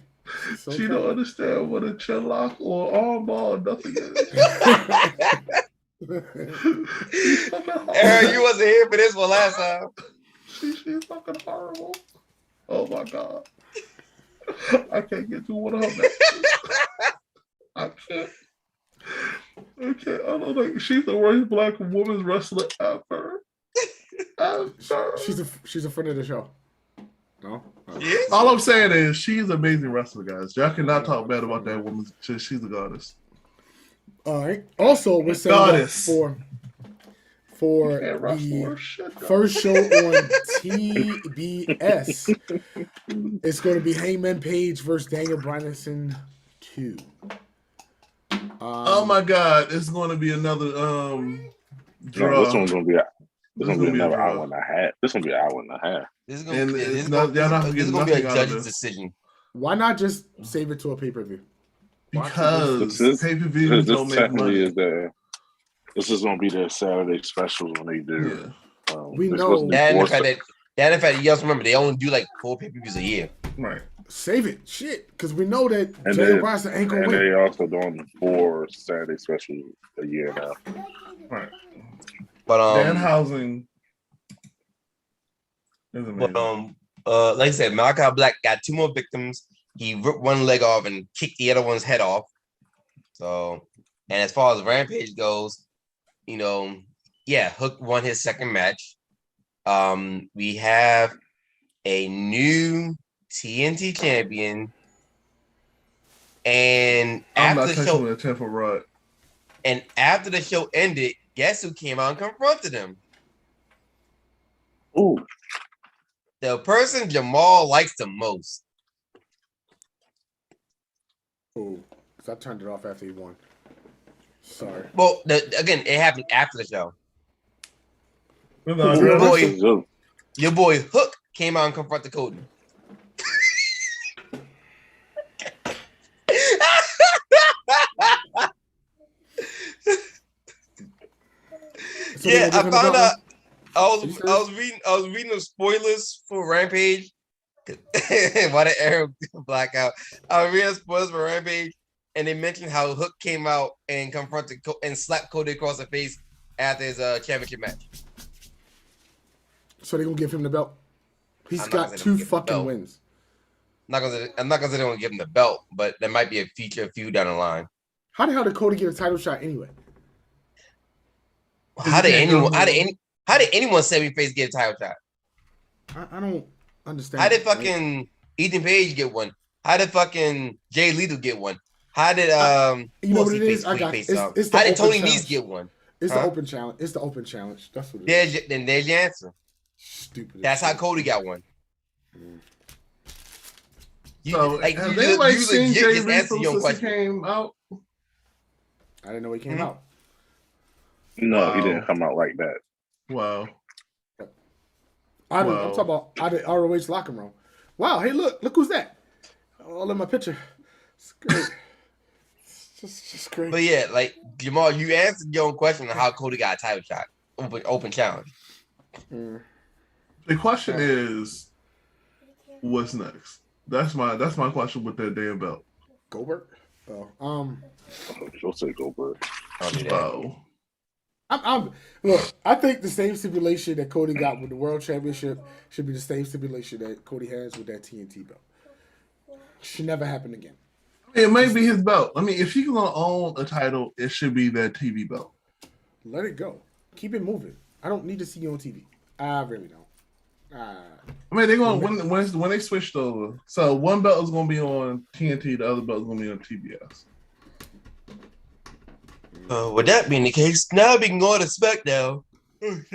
It's okay. She don't understand what a chin lock or armbar or nothing is. Aaron, you wasn't here for this one last time. She's fucking horrible. Oh my god. I can't get through one of her matches. I can't. I don't think she's the worst black women's wrestler ever. She's a friend of the show. No? Yes. All I'm saying is she's an amazing wrestler, guys. Y'all cannot talk bad about that woman. She's a goddess. All right. Also, we're setting up for Can't the wrestle shit, first show on TBS. It's going to be Hangman Page versus Daniel Bryanson 2. Oh my god, it's going to be another draw. This one's gonna be another draw. hour and a half. This is gonna be an hour and a half. This is And gonna it's be not- y'all not a getting nothing out of judge's this. decision. Why not just save it to a pay-per-view? Because This pay-per-views don't make technically money. this is gonna be their Saturday specials when they do. Yeah. We they're know- supposed to be And four the fact that you also remember they only do like 4 pay-per-views a year. Right. Save it. Shit. Because we know that And Daniel they- Bryanson ain't going and to win. they also doing 4 Saturday specials a year now. Right. But Danhausen is amazing. like I said, Malachi Black got 2 more victims. He ripped one leg off and kicked the other one's head off. So, and as far as Rampage goes, Hook won his second match. We have a new TNT champion, and I'm not after the touching show, with a 10-foot rod. and after the show ended, guess who came out and confronted him? Ooh, The person Jamal likes the most. Oh, because I turned it off after he won. Sorry. Well, again, it happened after the show. No, Your no, boy- no. Your boy Hook came out and confronted Cody. So they Yeah, gonna I give him the found belt out. I You was serious? reading the spoilers for Rampage. Why did Aaron black out? I was reading spoilers for Rampage, and they mentioned how Hook came out and confronted and slapped Cody across the face after his championship match. So they gonna give him the belt. He's I'm not got gonna 2 give him the fucking belt. wins. I'm not gonna say they're gonna give him the belt, but there might be a future feud down the line. How the hell did Cody get a title shot anyway? How did can't go anyone? How did anyone babyface get a title shot? I don't understand. How did that, right? fucking Ethan Page get one? How did fucking Jay Lethal get one? How did You know what's what it he is? face, I got face, it's the how did open Tony challenge. Nese get one? It's Huh? the open challenge. It's the open challenge. That's what it is. There's your answer. Stupid. as That's how shit. Cody got one. So, Like, have you anybody legit seen Jay just answered Lethal your since he question. came out? I didn't know he came Mhm. out. No, he Wow. didn't come out like that. Wow. I'm Wow. talking about out of ROH locker room. Wow, hey, look who's that? All in my picture. It's great. It's just great. But yeah, like Jamal, you answered your own question on how Cody got a title shot. Open challenge. Mm. The question is, what's next? That's my question with that damn belt. Goldberg. Oh, She'll say Goldberg. I'll do that. Wow. Look. I think the same stipulation that Cody got with the World Championship should be the same stipulation that Cody has with that TNT belt. Should never happen again. It may be his belt. I mean, if he's gonna own a title, it should be that TV belt. Let it go. Keep it moving. I don't need to see you on TV. I really don't. I mean, they're gonna when they switched over. So one belt is gonna be on TNT, the other belt is gonna be on TBS. With that being the case, now we can go to SmackDown. Which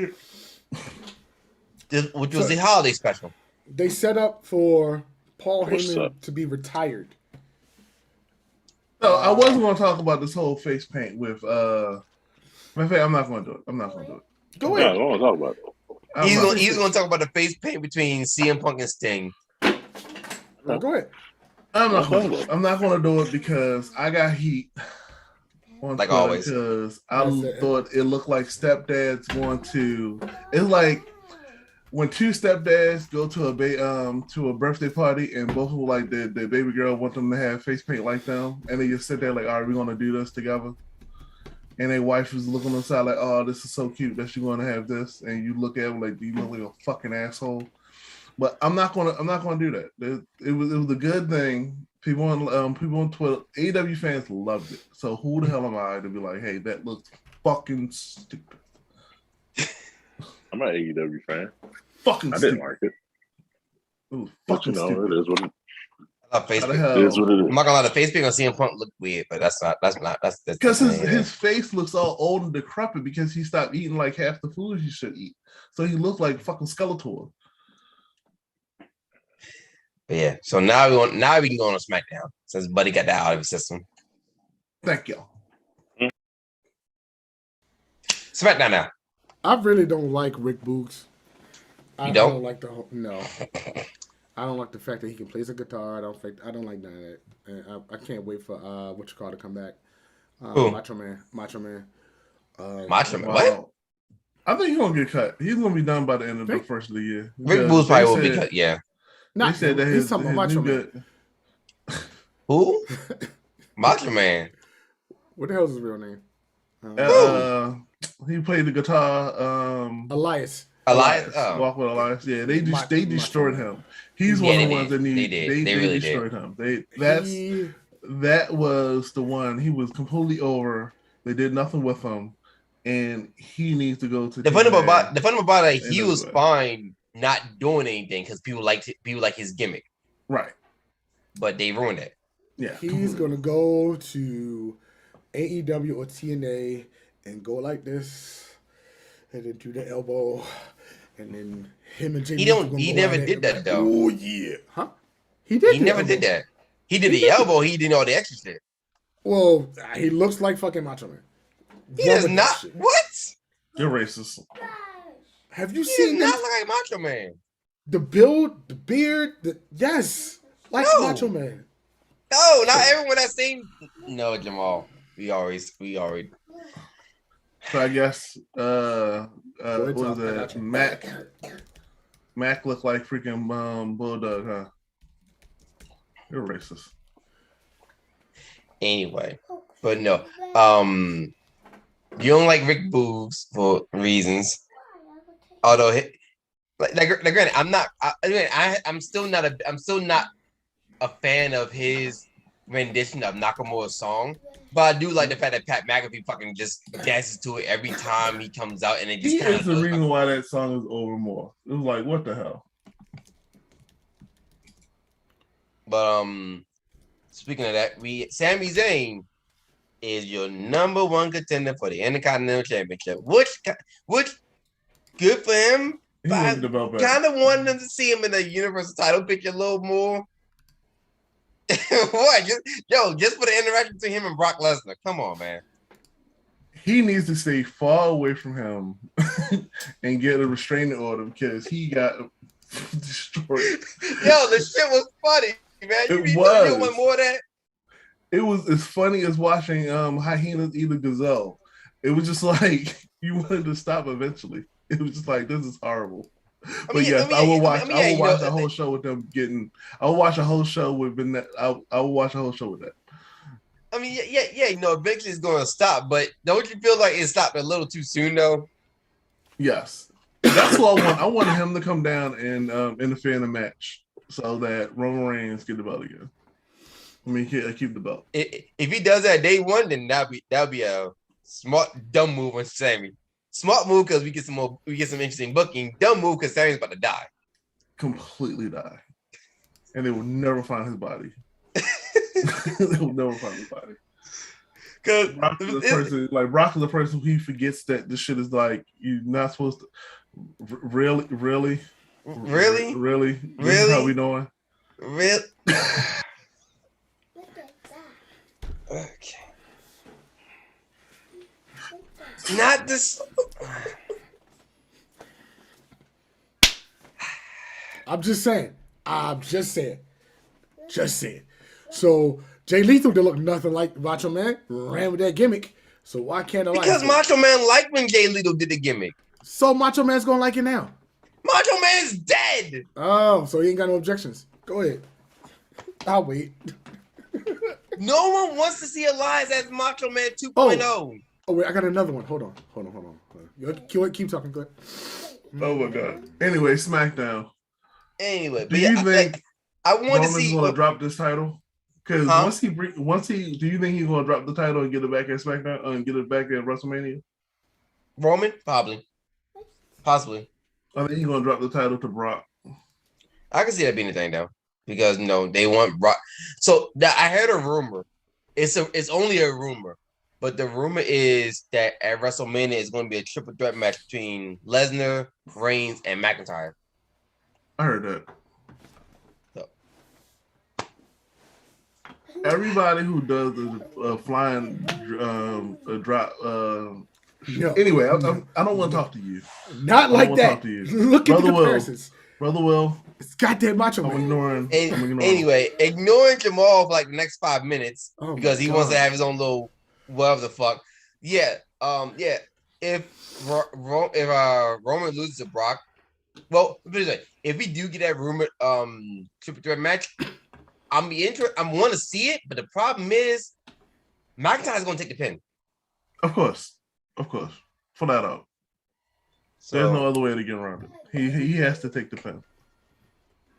was the holiday special. They set up for Paul What's Heyman up? to be retired. So I wasn't going to talk about this whole face paint with. Matter of fact, I'm not going to do it. I'm not going to do it. Go No, I ahead. don't want to talk about it. He's gonna talk about the face paint between CM Punk and Sting. No, go ahead. I'm not going to do it. I'm not going to do it because I got heat on Like Twitter always. because I That's it. thought it looked like stepdads going to. It's like when two stepdads go to a birthday party and both of like the baby girl want them to have face paint like them, and they just sit there like, all right, we're gonna do this together. And their wife is looking on the side like, oh, this is so cute that you're gonna have this, and you look at them like, do you look like a fucking asshole? But I'm not gonna do that. It was a good thing. People on Twitter, AEW fans loved it. So who the hell am I to be like, hey, that looks fucking stupid? I'm not an AEW fan. Fucking I stupid. didn't like it. It was But you fucking know, stupid. it is what it I love face How the paint. hell? is. What it I'm is. not gonna lie, the face paint on CM Punk looked weird, but that's Because his face looks all old and decrepit because he stopped eating like half the food he should eat. So he looked like fucking Skeletor. But yeah. So now we can go on to SmackDown since Buddy got that out of his system. Thank you. SmackDown now. I really don't like Rick Boogs. I don't? don't like the whole, no. I don't like the fact that he can play the guitar. I don't like none of that. And I can't wait for to come back. Who? Macho Man. Macho Man. Wow. What? I think he's gonna get cut. He's gonna be done by the end of the first of the year. Rick Because Boogs probably they will be said- cut. Yeah. They Not said that he's his talking about new Macho Man. good. Who? Macho Man. What the hell is his real name? He played the guitar. Elias. Elias. Oh. Walk with Elias. Yeah, they destroyed Macho Man. him. He's Yeah, one of they the ones did. that need. They did. They really destroyed him. He- That was the one. He was completely over. They did nothing with him, and he needs to go to. The funny about it, he And was that's fine not doing anything because people like his gimmick, right. but they ruined it. Yeah, He's gonna go to AEW or TNA and go like this, and then do the elbow, and then him and Jay. He never did that though. Oh yeah, huh? He did. He never did that. He did the elbow. He did all the extra shit. Well, he looks like fucking Macho Man. He does Rubber not. shit. What? you're racist. Have you He does seen not them? look like Macho Man. The build, the beard, yes, like No. Macho Man. No, not everyone that same. No, Jamal. We already. So I guess ahead, what was Tom, I got that? you. Mac looked like freaking Bulldog, huh? You're racist. Anyway, but no. You don't like Rick Boogs for reasons. Although, granted, I'm still not a fan of his rendition of Nakamura's song. But I do like the fact that Pat McAfee fucking just dances to it every time he comes out, and it just He kind is the reason why that song is over more. It was like, what the hell? But speaking of that, Sami Zayn is your number one contender for the Intercontinental Championship. Which good for him. He But I wanted the belt back. kind of wanted them to see him in the Universal title picture a little more. What? Just for the interaction between him and Brock Lesnar. Come on, man. He needs to stay far away from him and get a restraining order because he got destroyed. Yo, the shit was funny, man. It You was. want more of that? It was as funny as watching hyenas eat a gazelle. It was just like you wanted to stop eventually. It was just like, this is horrible. I will watch the whole show with them getting. I'll watch a whole show with I'll watch a whole show with that. I mean, yeah. Eventually it's going to stop, but don't you feel like it stopped a little too soon, though? Yes, that's what I want. I wanted him to come down and interfere in the match so that Roman Reigns get the belt again. I mean, keep the belt. If he does that day one, then that'll be a smart, dumb move on Sammy. Smart move because we get some interesting booking. Dumb move because Sammy's about to die. Completely die, and they will never find his body. They will never find his body. Because Brock is the person who forgets that this shit is like you're not supposed to. Really. This is how we doing? Really? Okay. Not this. I'm just saying. Just saying. So Jay Lethal didn't look nothing like Macho Man. Ran with that gimmick. So why can't I like Because it? Macho Man liked when Jay Lethal did the gimmick. So Macho Man's gonna like it now. Macho Man's dead. Oh, so he ain't got no objections. Go ahead. I'll wait. No one wants to see Elias as Macho Man 2.0. Oh wait, I got another one. Hold on. Keep talking. Go ahead. Oh my god. Anyway, SmackDown. Anyway, Do you think I want to Roman's see gonna drop this title? Because once he, do you think he's gonna drop the title and get it back at SmackDown and get it back at WrestleMania? Roman, possibly. I think he's gonna drop the title to Brock. I can see that being a thing though, because they want Brock. So I heard a rumor. It's only a rumor, but the rumor is that at WrestleMania is going to be a triple threat match between Lesnar, Reigns, and McIntyre. I heard that. So. Everybody who does the flying drop. No. Anyway, I don't want to talk to you. Not like that. Talk to you. Look at the comparisons. Brother Will. It's goddamn Macho Man. I'm ignoring. Anyway, ignoring Jamal for like the next 5 minutes because he wants to God. have his own little whatever the fuck. Yeah. If Roman loses to Brock, well, if we do get that rumored triple threat match, I'm interested. I want to see it, but the problem is McIntyre's going to take the pin. Of course, flat out. So, there's no other way to get around it. He has to take the pin.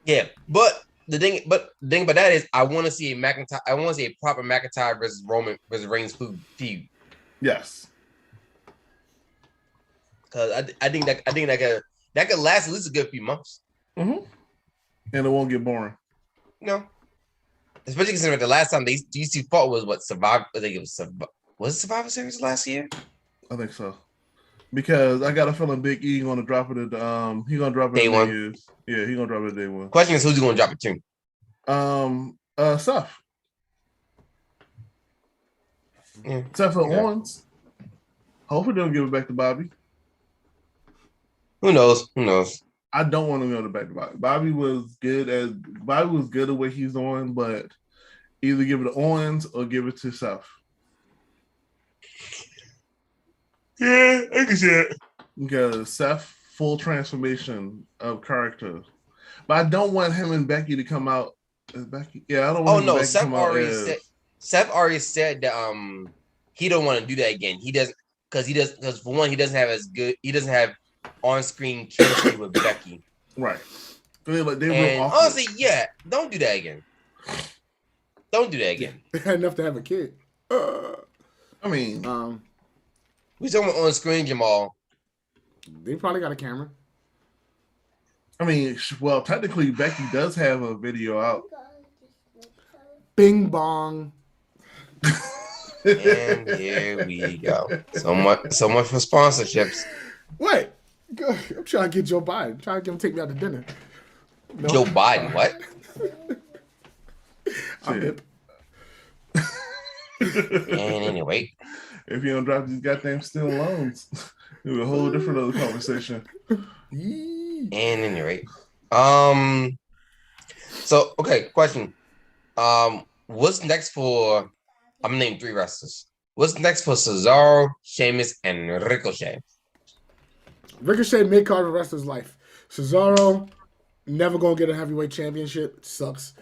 Yeah, but the thing about that is, I want to see a McIntyre. I want to see a proper McIntyre versus Roman versus Reigns feud. Yes, because I think that could last at least a good few months. Mm-hmm. And it won't get boring. No, especially considering the last time these two fought was what Survivor. I think it was Survivor Series last year. I think so. Because I got a feeling Big E gonna drop it at he gonna drop it day at one. Yeah, he gonna drop it at day one. Question is, who's he gonna drop it to? Seth. Yeah. Seth Owens. Hopefully they'll give it back to Bobby. Who knows? I don't want to go back to Bobby. Bobby was good at what he's doing, but either give it to Owens or give it to Seth. Yeah, I can see it. Because Seth, full transformation of character. But I don't want him and Becky to come out as Becky. Yeah, I don't want Becky Seth to come already out as... Seth already said that he don't want to do that again. He doesn't because for one, he doesn't have on-screen chemistry with Becky. Right. They and honestly, yeah, don't do that again. They had enough to have a kid. I mean, we talking about on-screen, Jamal. They probably got a camera. I mean, well, technically, Becky does have a video out. Bing bong. And here we go. So much for sponsorships. What? I'm trying to get Joe Biden. I'm trying to get him to take me out to dinner. No. Joe Biden, what? I'm hip. And anyway. If you don't drop these goddamn student loans, it'll be a whole different other conversation. And anyway. So, okay, question. What's next for... I'm going to name 3 wrestlers. What's next for Cesaro, Sheamus, and Ricochet? Ricochet mid-card the rest of his life. Cesaro, never going to get a heavyweight championship. It sucks.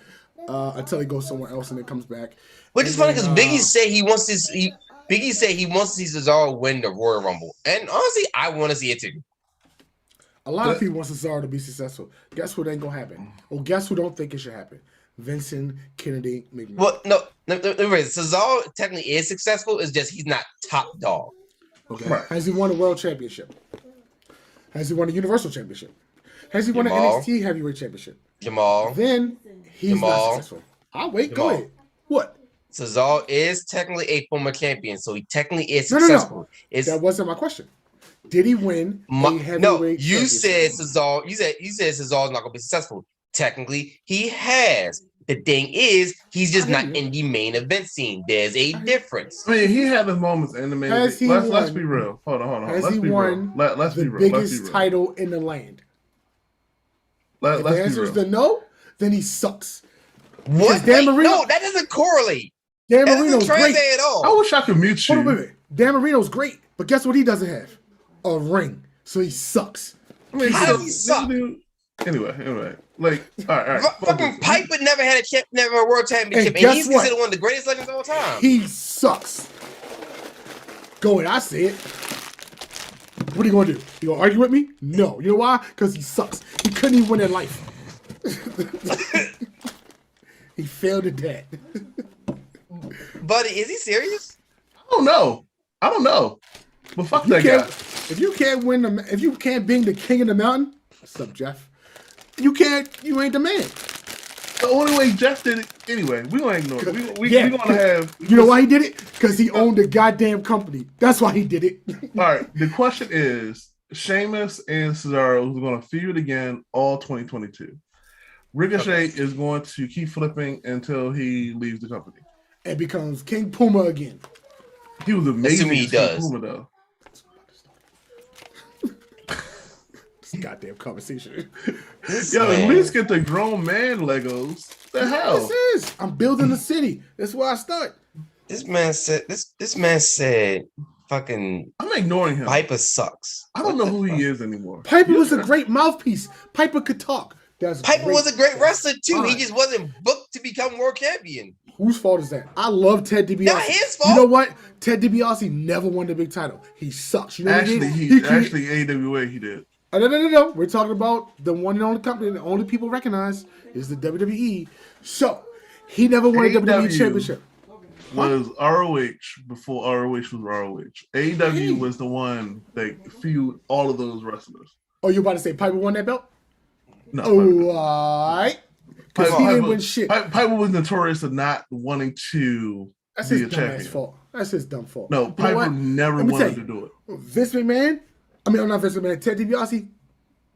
Until he goes somewhere else and it comes back. Which is funny because Biggie said he wants to see Cesaro win the Royal Rumble. And honestly, I want to see it too. A lot of people want Cesaro to be successful. Guess what ain't going to happen? Well, guess who don't think it should happen? Vincent Kennedy McMahon. Well, no, Cesaro technically is successful. It's just he's not top dog. Okay. Right. Has he won a world championship? Has he won a universal championship? Has he won an NXT heavyweight championship? Jamal. Then he's not successful. I'll wait. Go ahead. What? Cesaro is technically a former champion, so he technically is successful. No. That wasn't my question. Did he win a heavyweight championship? You said Cesaro. You said Cesaro's not going to be successful. Technically, he has. The thing is, he's just I hear not you. in the main event scene. There's a difference. I mean, he had his moments in the main Has event. he Let's won- be real. Hold on. Has Let's he be real. won Let's the be real. Let's biggest be real. title in the land? If Let's the be answer is real. the no, then he sucks. What? Dan Wait, Marino- no, that doesn't correlate. Dan That doesn't Marino's great. translate at all. I wish I could mute Hold on, wait a you. minute. Dan Marino's great, but guess what he doesn't have? A ring. So he sucks. I mean, How so- does he suck? Anyway, like, all right. Fucking Piper never had never a world championship, and guess he's what? considered one of the greatest legends of all time. He sucks. Go ahead, I say it. What are you gonna do? You gonna argue with me? No. You know why? Because he sucks. He couldn't even win in life. He failed at that. Buddy, is he serious? I don't know. But fuck that guy. If you can't win if you can't being the king of the mountain, what's up, Jeff? You ain't the man. The only way Jeff did it, anyway, we gonna ignore it. We Yeah, gonna have. You know why he did it? Because he owned a goddamn company. That's why he did it. All right. The question is, Sheamus and Cesaro is going to feud again all 2022. Ricochet is going to keep flipping until he leaves the company. And becomes King Puma again. He was amazing. Assuming he as King does. Puma, though. This goddamn conversation. Yo, at least get the grown man Legos. What the hell? This is. I'm building the city. That's where I start. This man said fucking I'm ignoring him. Piper sucks. I don't know who he is anymore. Piper was a great mouthpiece. Piper could talk. That's Piper great. was a great wrestler too. He Fine. just wasn't booked to become world champion. Whose fault is that? I love Ted DiBiase. Not his fault. You know what? Ted DiBiase never won the big title. He sucks. You know what Actually, he he did? actually AWA he did. No. We're talking about the one and only company the only people recognize is the WWE. So he never won a WWE championship. Was ROH before ROH was ROH. AEW was the one that fueled all of those wrestlers. Oh, you about to say Piper won that belt? No, Oh, all right. Because he didn't win shit. Piper was notorious of not wanting to That's be his a dumb ass champion. fault. That's his dumb fault. No, You know Piper what? never Let me wanted tell to you, do it. Vince McMahon, not Vince McMahon, Ted DiBiase,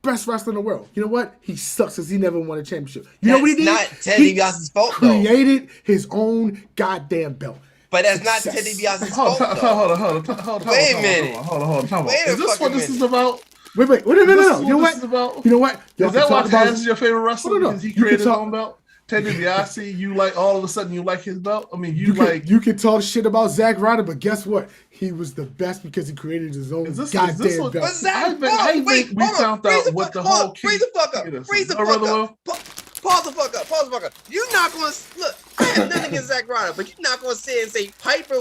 best wrestler in the world. You know what? He sucks because he never won a championship. You know what he did? That's not Ted He DiBiase's fault, though. created his own goddamn belt. But that's not Success. Ted DiBiase's Hold fault. on. Wait a minute. Hold on. Wait a Is this what fucking this is minute. about? Wait, no. Is You know this what? this is about? You know what? Y'all Is can that why talk about Taz is your favorite wrestler? Hold on. Because he You can created his talk- own belt? Ted DiBiase, you like all of a sudden you like his belt? I mean, You can talk shit about Zack Ryder, but guess what? He was the best because he created his own Is this goddamn what- belt. But Zach, I think we found out what the whole freeze the fuck up. Freeze the fuck up. Pause the fuck up. You're not gonna look. I have nothing against Zack Ryder, but you're not gonna sit and say Piper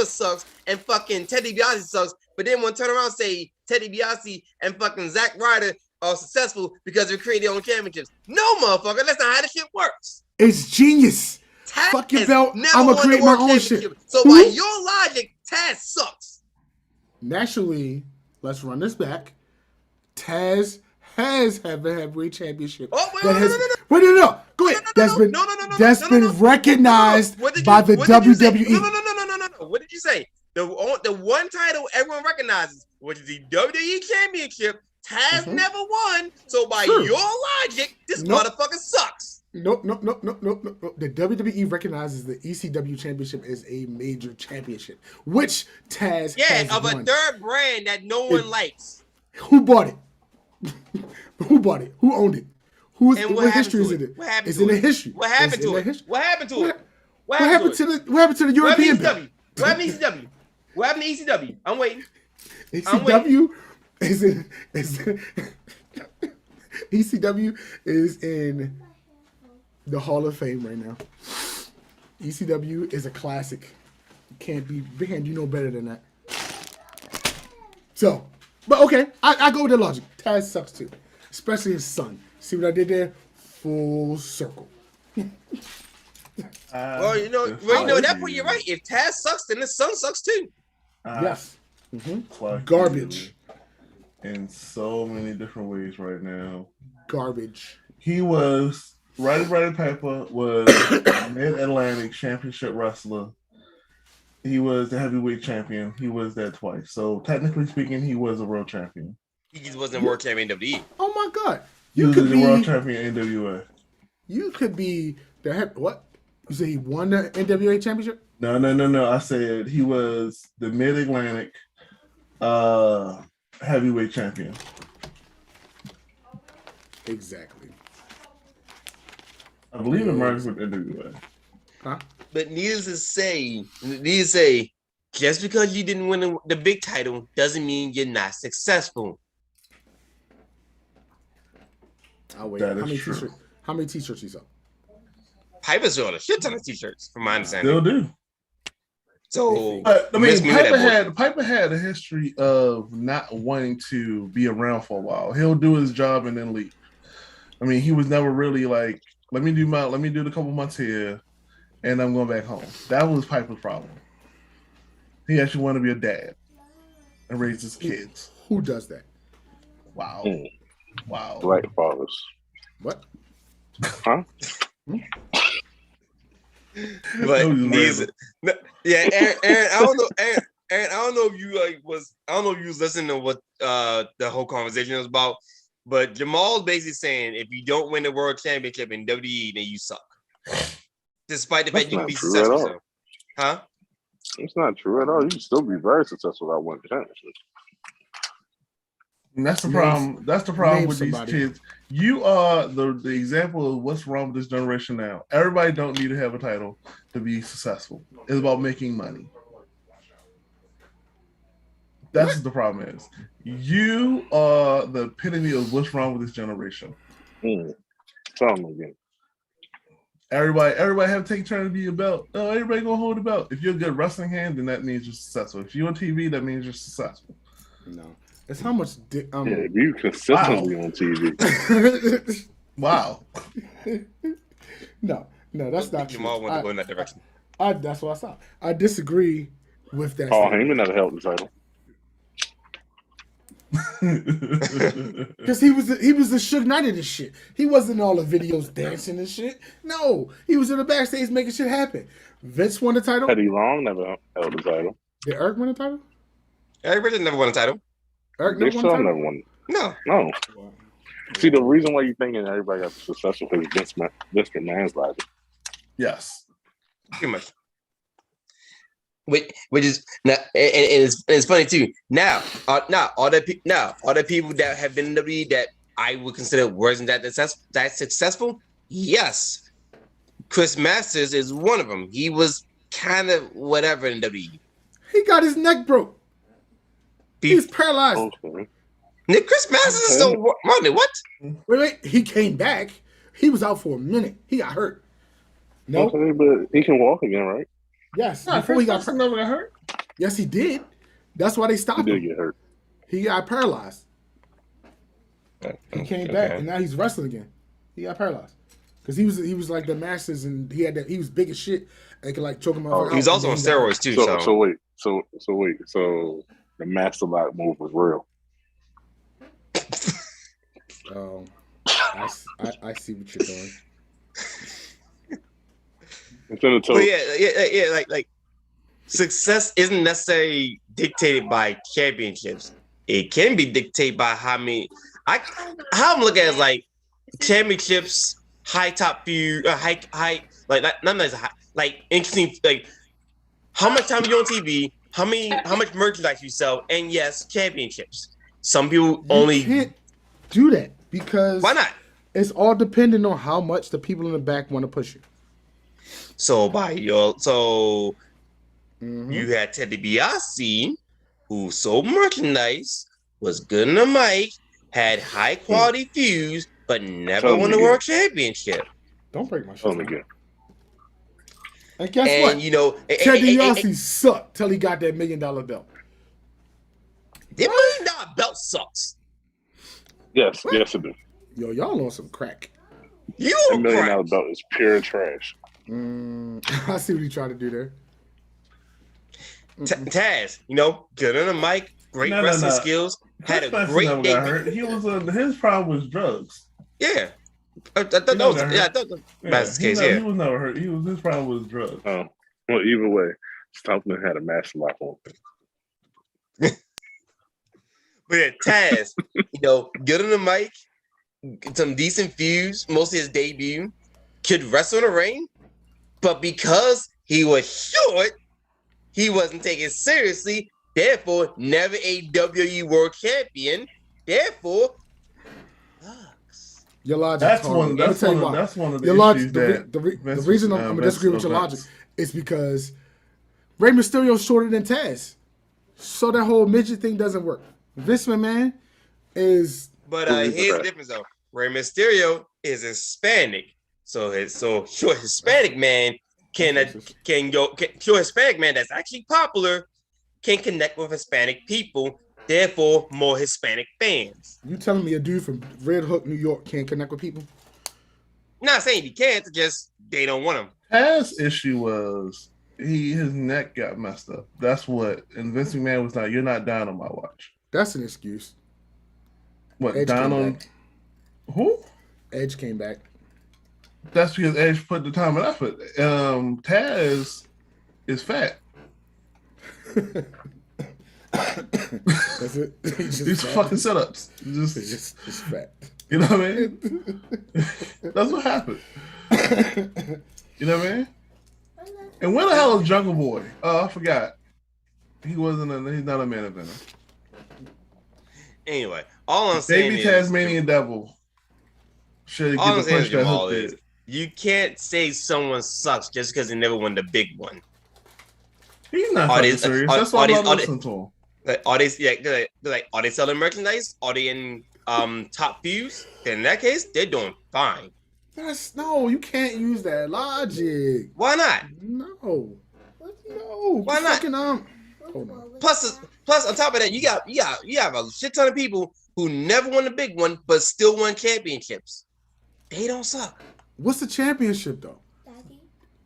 sucks and fucking Ted DiBiase sucks, but then when turn around and say Ted DiBiase and fucking Zack Ryder are successful because they created their own championships. No, motherfucker, that's not how this shit works. It's genius. Taz Fuck your has belt. never I'ma won create the my world own championship. shit. So Who? by your logic, Taz sucks. Naturally, let's run this back. Taz has had a heavyweight championship. Oh, wait, that no, has, no, no, no. Wait, no. Go ahead. That's been recognized by the WWE. No. What did you say? The one title everyone recognizes, which is the WWE Championship, Taz never won. So by your logic, this motherfucker sucks. No. The WWE recognizes the ECW championship as a major championship, which Taz has of won. a third brand that no one likes. Who bought it? Who bought it? Who owned it? And what history is it? What happened It's to in the it? history. What happened to it? What happened to it? What happened to it? What happened to the European belt? What happened to ECW? What happened to ECW? I'm waiting. ECW is in ECW is in the Hall of Fame right now. ECW is a classic. You can't be banned. You know better than that. So, but okay, I go with the logic. Taz sucks too, especially his son. See what I did there? Full circle. Well, at that point, you're right. If Taz sucks, then his son sucks too. Yes. Fuck Garbage. you in so many different ways right now. Garbage. He was Roddy Piper was Mid-Atlantic Championship wrestler. He was the heavyweight champion. He was that twice. So technically speaking, he was a world champion. He just wasn't world champion in WWE. Oh my God. He was the world champion in NWA. You could be What? You say he won the NWA championship? No. I said he was the Mid-Atlantic heavyweight champion. Exactly. I believe America's with NWA. Huh? But needless to say, just because you didn't win the big title doesn't mean you're not successful. I'll wait. That How is many true. t-shirts? How many t-shirts you sell? Piper sold a shit ton of t-shirts, from my understanding. Still do. So, But I mean, miss me with that Piper had a history of not wanting to be around for a while. He'll do his job and then leave. I mean, he was never really like, let me do the couple months here, and I'm going back home. That was Piper's problem. He actually wanted to be a dad and raise his kids. Who does that? Wow. Wow. Black fathers. What? Huh? But Aaron, I don't know, Aaron, I don't know if you was listening to what the whole conversation was about. But Jamal's basically saying if you don't win the world championship in WWE, then you suck. Despite the fact you can be successful. So. Huh? It's not true at all. You can still be very successful without winning the championship. And that's the problem. That's the problem with somebody. these kids. You are the example of what's wrong with this generation now. Everybody don't need to have a title to be successful. It's about making money. That's what the problem is. You are the epitome of what's wrong with this generation. Tell them again. Everybody have to take turn to be a belt. No, everybody gonna hold a belt. If you're a good wrestling hand, then that means you're successful. If you're on TV, that means you're successful. No. It's how much if you consistently on TV. Wow. No, that's not true. Jamal wanted to go in that direction. That's what I saw. I disagree with that. Paul Heyman never held the title. Because he was the Suge Knight of this shit. He wasn't in all the videos dancing and shit. No, he was in the backstage making shit happen. Vince won the title. Eddie Long never held the title. Did Eric win the title? Eric Bridges never won a title. Eric Big never won the Show title? never won. No. No. See, the reason why you thinking everybody got successful is Vince McMahon's logic. Yes. Pretty much. Which is now, and it's funny too. Now all the people that have been in WWE that I would consider wasn't that successful. Yes, Chris Masters is one of them. He was kind of whatever in WWE. He got his neck broke. He's paralyzed. Okay. Nick Chris Masters is still running. What? Wait. He came back. He was out for a minute. He got hurt. No. Okay, but he can walk again, right? Yes. No, Before he got never got hurt. Yes, he did. That's why they stopped He him. did get hurt. He got paralyzed. He came back and now he's wrestling again. He got paralyzed because he was like the Masters and he was big as shit and could like choke him out. He was also on steroids too. So wait. So the Master Lock move was real. I see what you're doing. But yeah. Like success isn't necessarily dictated by championships. It can be dictated by how I'm looking at it is like championships, high top feud, high like not as high, like interesting, like how much time you on TV, how much merchandise you sell, and yes, championships. Some people You can't do that because why not? It's all dependent on how much the people in the back want to push you. So you had Ted DiBiase, who sold merchandise, was good in the mic, had high quality feuds, but never won the world championship. Don't break my shit. Again. And guess what? You know, Ted DiBiase sucked till he got that $1 million belt. The $1 million belt sucks. Yes it do. Yo, y'all on some crack. You $1 million belt is pure trash. I see what he tried to do there. Taz, you know, good on the mic, great wrestling skills, had a great never got hurt. He was his problem was drugs. Yeah. I thought that was the case. He was never hurt. His problem was drugs. Oh, well, either way, Stockton had a Master Lock on. But yeah, Taz, you know, good on the mic, some decent feuds, mostly his debut. could wrestle in the ring, but because he was short, he wasn't taken seriously. Therefore, never a WWE World Champion. Therefore, sucks. Your logic That's is horrible. one. I'm gonna That's tell one. you Of, why. that's one of the Your issues logic, that the Vince- reason I'm gonna disagree with your Vince- logic is because Rey Mysterio's shorter than Taz, so that whole midget thing doesn't work. Vince McMahon is But Who is here's the that? difference though. Rey Mysterio is Hispanic, so short Hispanic man short Hispanic man that's actually popular can connect with Hispanic people. Therefore, more Hispanic fans. you telling me a dude from Red Hook, New York, can't connect with people? Not saying he can't, just they don't want him. Taz's issue was his neck got messed up. That's what. And Vince McMahon was like, "You're not down on my watch." That's an excuse. What Edge down came on back. who? Edge came back. That's because Edge put the time and effort. Taz is fat. That's it. He's These fat. fucking setups. He's just fat. You know what I mean? That's what happened. You know what I mean? And where the hell is Jungle Boy? Oh, I forgot. He's not a man eventer. Anyway, all I'm saying Baby is Tasmanian Devil should all get I'm the saying punch is, that Jamal, Hook is did. you can't say someone sucks just because they never won the big one. He's not Are fucking they- serious. are- That's why are I'm they- not are they- listening to him. Like, are they are they selling merchandise? Are they in top views? Then in that case, they're doing fine. No, you can't use that logic. Why not? No. No. Why not? Fucking, hold on. Plus on top of that, you have a shit ton of people who never won the big one but still won championships. They don't suck. What's the championship though? Daddy.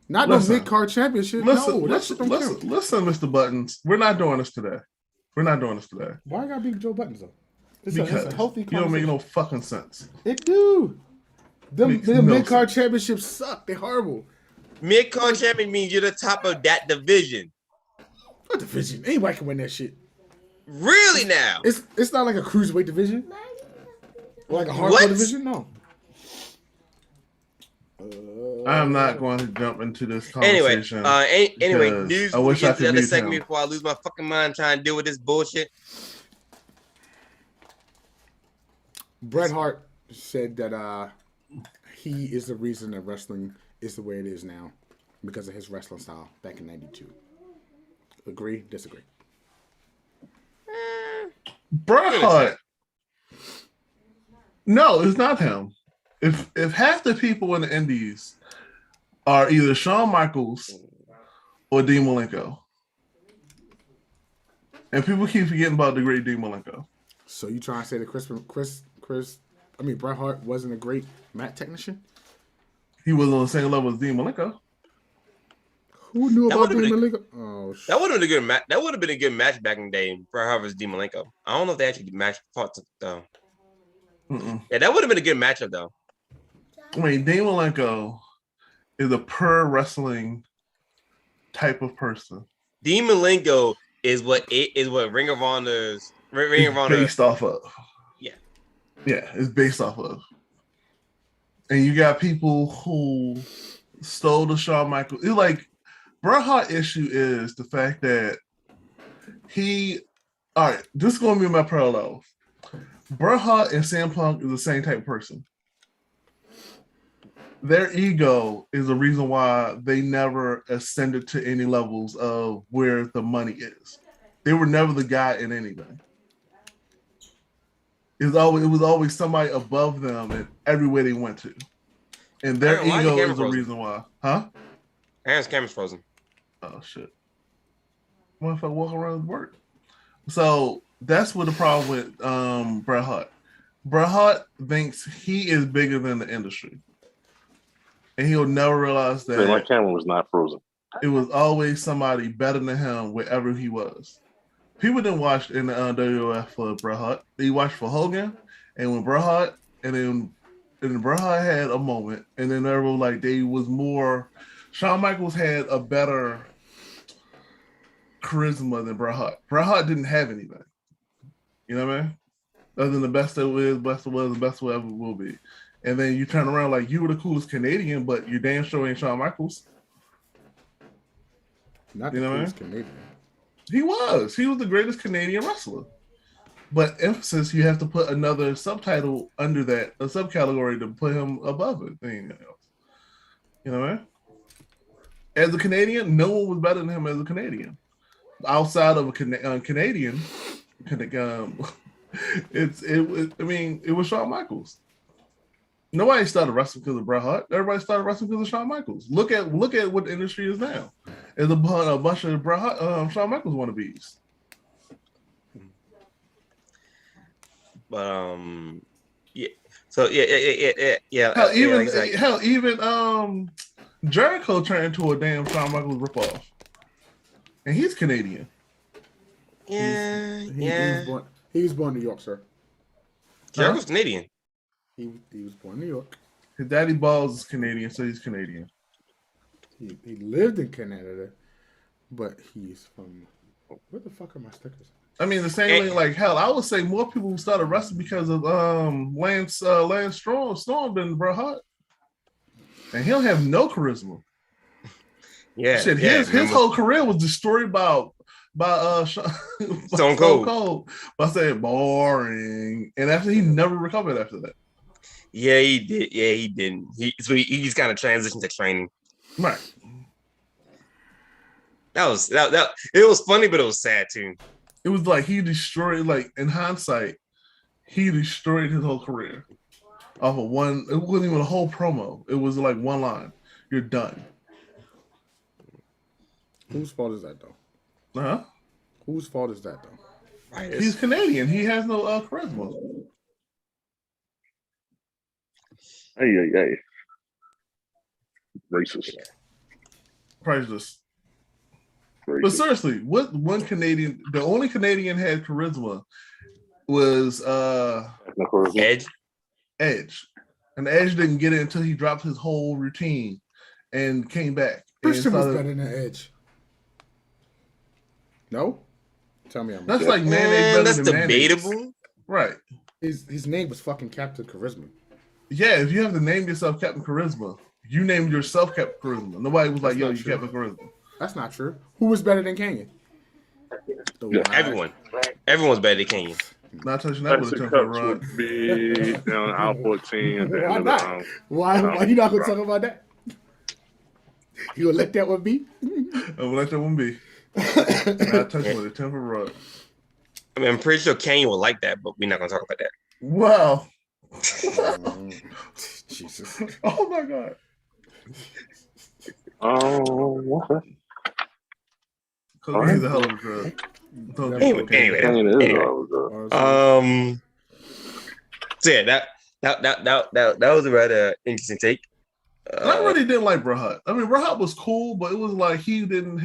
Not Listen. no mid-card championship. Listen, no, that shit don't count. listen, Mr. Buttons. We're not doing this today. We're not doing this today. Why I gotta be Joe Buttons though? It's Because a healthy you don't make conversation. no fucking sense. It do. Makes The no mid-card sense. championships suck. They're horrible. Mid-card champion means you're the top of that division. What division? Anybody can win that shit. Really now? It's not like a cruiserweight division. Or like a hardcore What? division. No. I'm not going to jump into this Anyway, conversation. anyway, because news. I wish We'll I get to could the other mute segment him. before I lose my fucking mind trying to deal with this bullshit. Bret Hart said that he is the reason that wrestling is the way it is now because of his wrestling style back in '92. Agree? Disagree? Bret Hart. No, it's not him. If half the people in the Indies are either Shawn Michaels or Dean Malenko, and people keep forgetting about the great Dean Malenko. So you trying to say that Bret Hart wasn't a great mat technician? He was on the same level as Dean Malenko. Who knew That about would've Dean been Malenko? Oh, That would have been a good match. That would have been a good match back in the day. Bret Hart versus Dean Malenko. I don't know if they actually fought though. Yeah, that would have been a good matchup though. I mean, Dean Malenko is a pro wrestling type of person. Dean Malenko is what Ring of Honor's Ring of It's Honor. based off of. Yeah. Yeah, it's based off of. And you got people who stole the Shawn Michaels. It's like Bret Hart issue is the fact that all right, this is gonna be my parallels. Bret Hart and CM Punk is the same type of person. Their ego is the reason why they never ascended to any levels of where the money is. They were never the guy in anything. It was always somebody above them in everywhere they went to. And their Aaron, why is your ego camera is the frozen? reason why. Huh? Aaron's camera's frozen. Oh shit. What if I walk around with work? So that's what the problem with Bret Hart. Bret Hart thinks he is bigger than the industry. And he'll never realize So my that camera was not frozen. it was always somebody better than him wherever he was. People didn't watch in the WWF for Bret Hart. They watched for Hogan, and when Bret Hart, and Bret Hart had a moment, and then they were like, they was more. Shawn Michaels had a better charisma than Bret Hart. Bret Hart didn't have anything. You know what I mean? Other than the best that was, best it was, the best it ever will be. and then you turn around like you were the coolest Canadian, but you damn sure ain't Shawn Michaels. Not the coolest Canadian. He was the greatest Canadian wrestler. But emphasis, you have to put another subtitle under that, a subcategory to put him above it. You know what I mean? As a Canadian, no one was better than him as a Canadian. Outside of a Canadian, it was Shawn Michaels. Nobody started wrestling because of Bret Hart. Everybody started wrestling because of Shawn Michaels. Look at what the industry is now. There's a bunch of Bret Hart, Shawn Michaels wannabes. But yeah. So yeah. Hell, even Jericho turned into a damn Shawn Michaels ripoff, and he's Canadian. Yeah, He was born in New York, sir. Jericho's Canadian. He was born in New York. His daddy Balls is Canadian, so he's Canadian. He lived in Canada, but he's from. Where the fuck are my stickers? I mean, the same way, like hell, I would say more people started wrestling because of Lance Storm than Bret Hart, and he'll have no charisma. Yeah, shit. His whole career was destroyed by Stone Cold. By saying boring, and after he never recovered after that. Yeah, he did. Yeah, he didn't. He's kind of transitioned to training. Right. That it was funny, but it was sad too. It was like he destroyed, like in hindsight, he destroyed his whole career off of one. It wasn't even a whole promo. It was like one line. You're done. Whose fault is that though? Huh? Whose fault is that though? Right. He's Canadian. He has no charisma. Hey. Racist. Priceless. Racist. But seriously, what one Canadian? The only Canadian had charisma was Edge. And Edge didn't get it until he dropped his whole routine and came back. Christian was better than Edge. No, tell me I'm that's like mayonnaise. That's better than debatable. Mayonnaise. Right. His name was fucking Captain Charisma. Yeah, if you have to name yourself Captain Charisma, you named yourself Captain Charisma. Nobody was like, "Yo, you Captain Charisma." That's not true. Who was better than Kenyon? Everyone. Everyone's better than Kenyon. Not touching that with a 10-foot run. Be down aisle 14. Why not? Why you not gonna talk about that? You gonna let that one be? I'm gonna let that one be. Not touching with a 10-foot run. I mean, I'm pretty sure Kenyon will like that, but we're not gonna talk about that. Wow. Jesus. Oh my God. Okay. Because he's a hell of a drug. Anyway. So yeah, that was a rather interesting take. I really didn't like Bret Hart. I mean, Bret Hart was cool, but it was like he didn't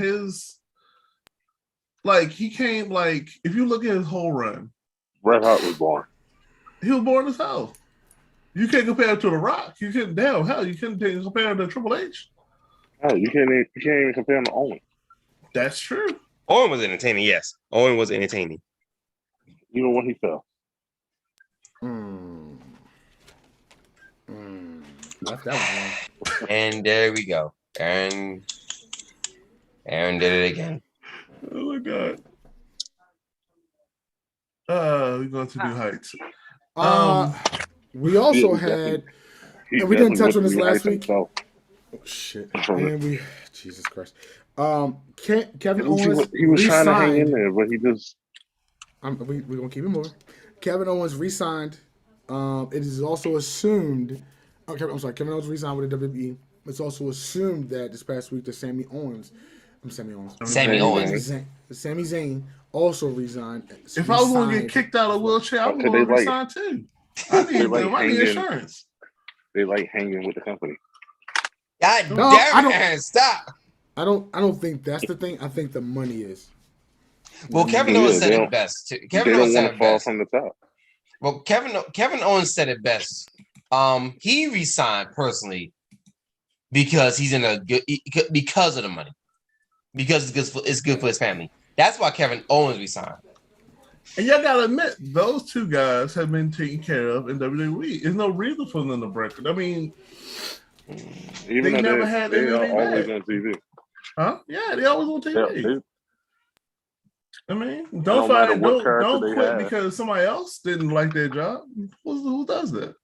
he came like if you look at his whole run, Bret Hart was born. He was born as hell. You can't compare it to The Rock. You couldn't you couldn't compare it to Triple H. Oh, you can't even compare him to Owen. That's true. Owen was entertaining, yes. Owen was entertaining. Even when he fell. Left that one. And there we go. Aaron did it again. Oh my God. We're going to new heights. We also had, and we didn't touch on this last week. Himself. Oh, shit. And Jesus Christ. Kevin Owens. He was trying to hang in there, but he just. We're going to keep it moving. Kevin Owens re-signed. It is also assumed. Kevin Owens re-signed with the WWE. It's also assumed that this past week that Sami Zayn also resigned. If I was going to get kicked out of a wheelchair, I was going to resign too. I need insurance. They like hanging with the company. God damn it, stop. I don't think that's the thing. I think the money is. Well, Kevin Owens said it best. Kevin Owens said it best. From the top. Well, Kevin Owens said it best. He resigned personally because he's in a good because of the money. Because it's good for his family. That's why Kevin Owens resigned. And y'all gotta admit, those two guys have been taken care of in WWE. There's no reason for them to break it. I mean, Even they though never had they are anything always bad. on TV. Huh? Yeah, they always on TV. I mean, no matter what character don't they quit have. because somebody else didn't like their job. Who does that?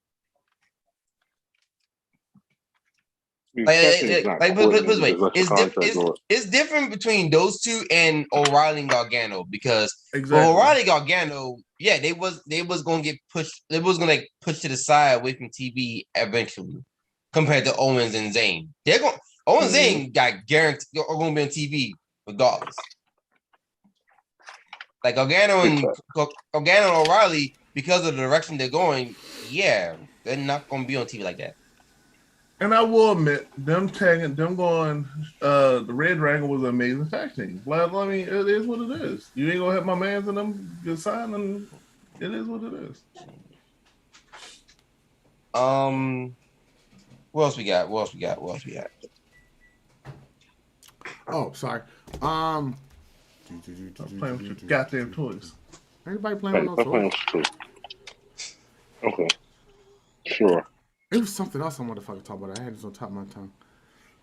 It's different between those two and O'Reilly and Gargano because Exactly. O'Reilly Gargano, yeah, they was gonna get pushed. They was gonna get pushed to the side away from TV eventually, compared to Owens and Zayn. They're going. Owens and Zayn got guaranteed are going to be on TV regardless. Like Gargano and O'Reilly, because of the direction they're going, yeah, they're not going to be on TV like that. And I will admit, them going, the Red Dragon was an amazing tag team. Like, I mean, it is what it is. You ain't gonna have my mans in them get signed, and it is what it is. What else we got? Oh, sorry. I'm playing with your goddamn toys. Everybody playing with those toys. Okay. Sure. It was something else I wanted to fucking talk about. I had this on top of my tongue.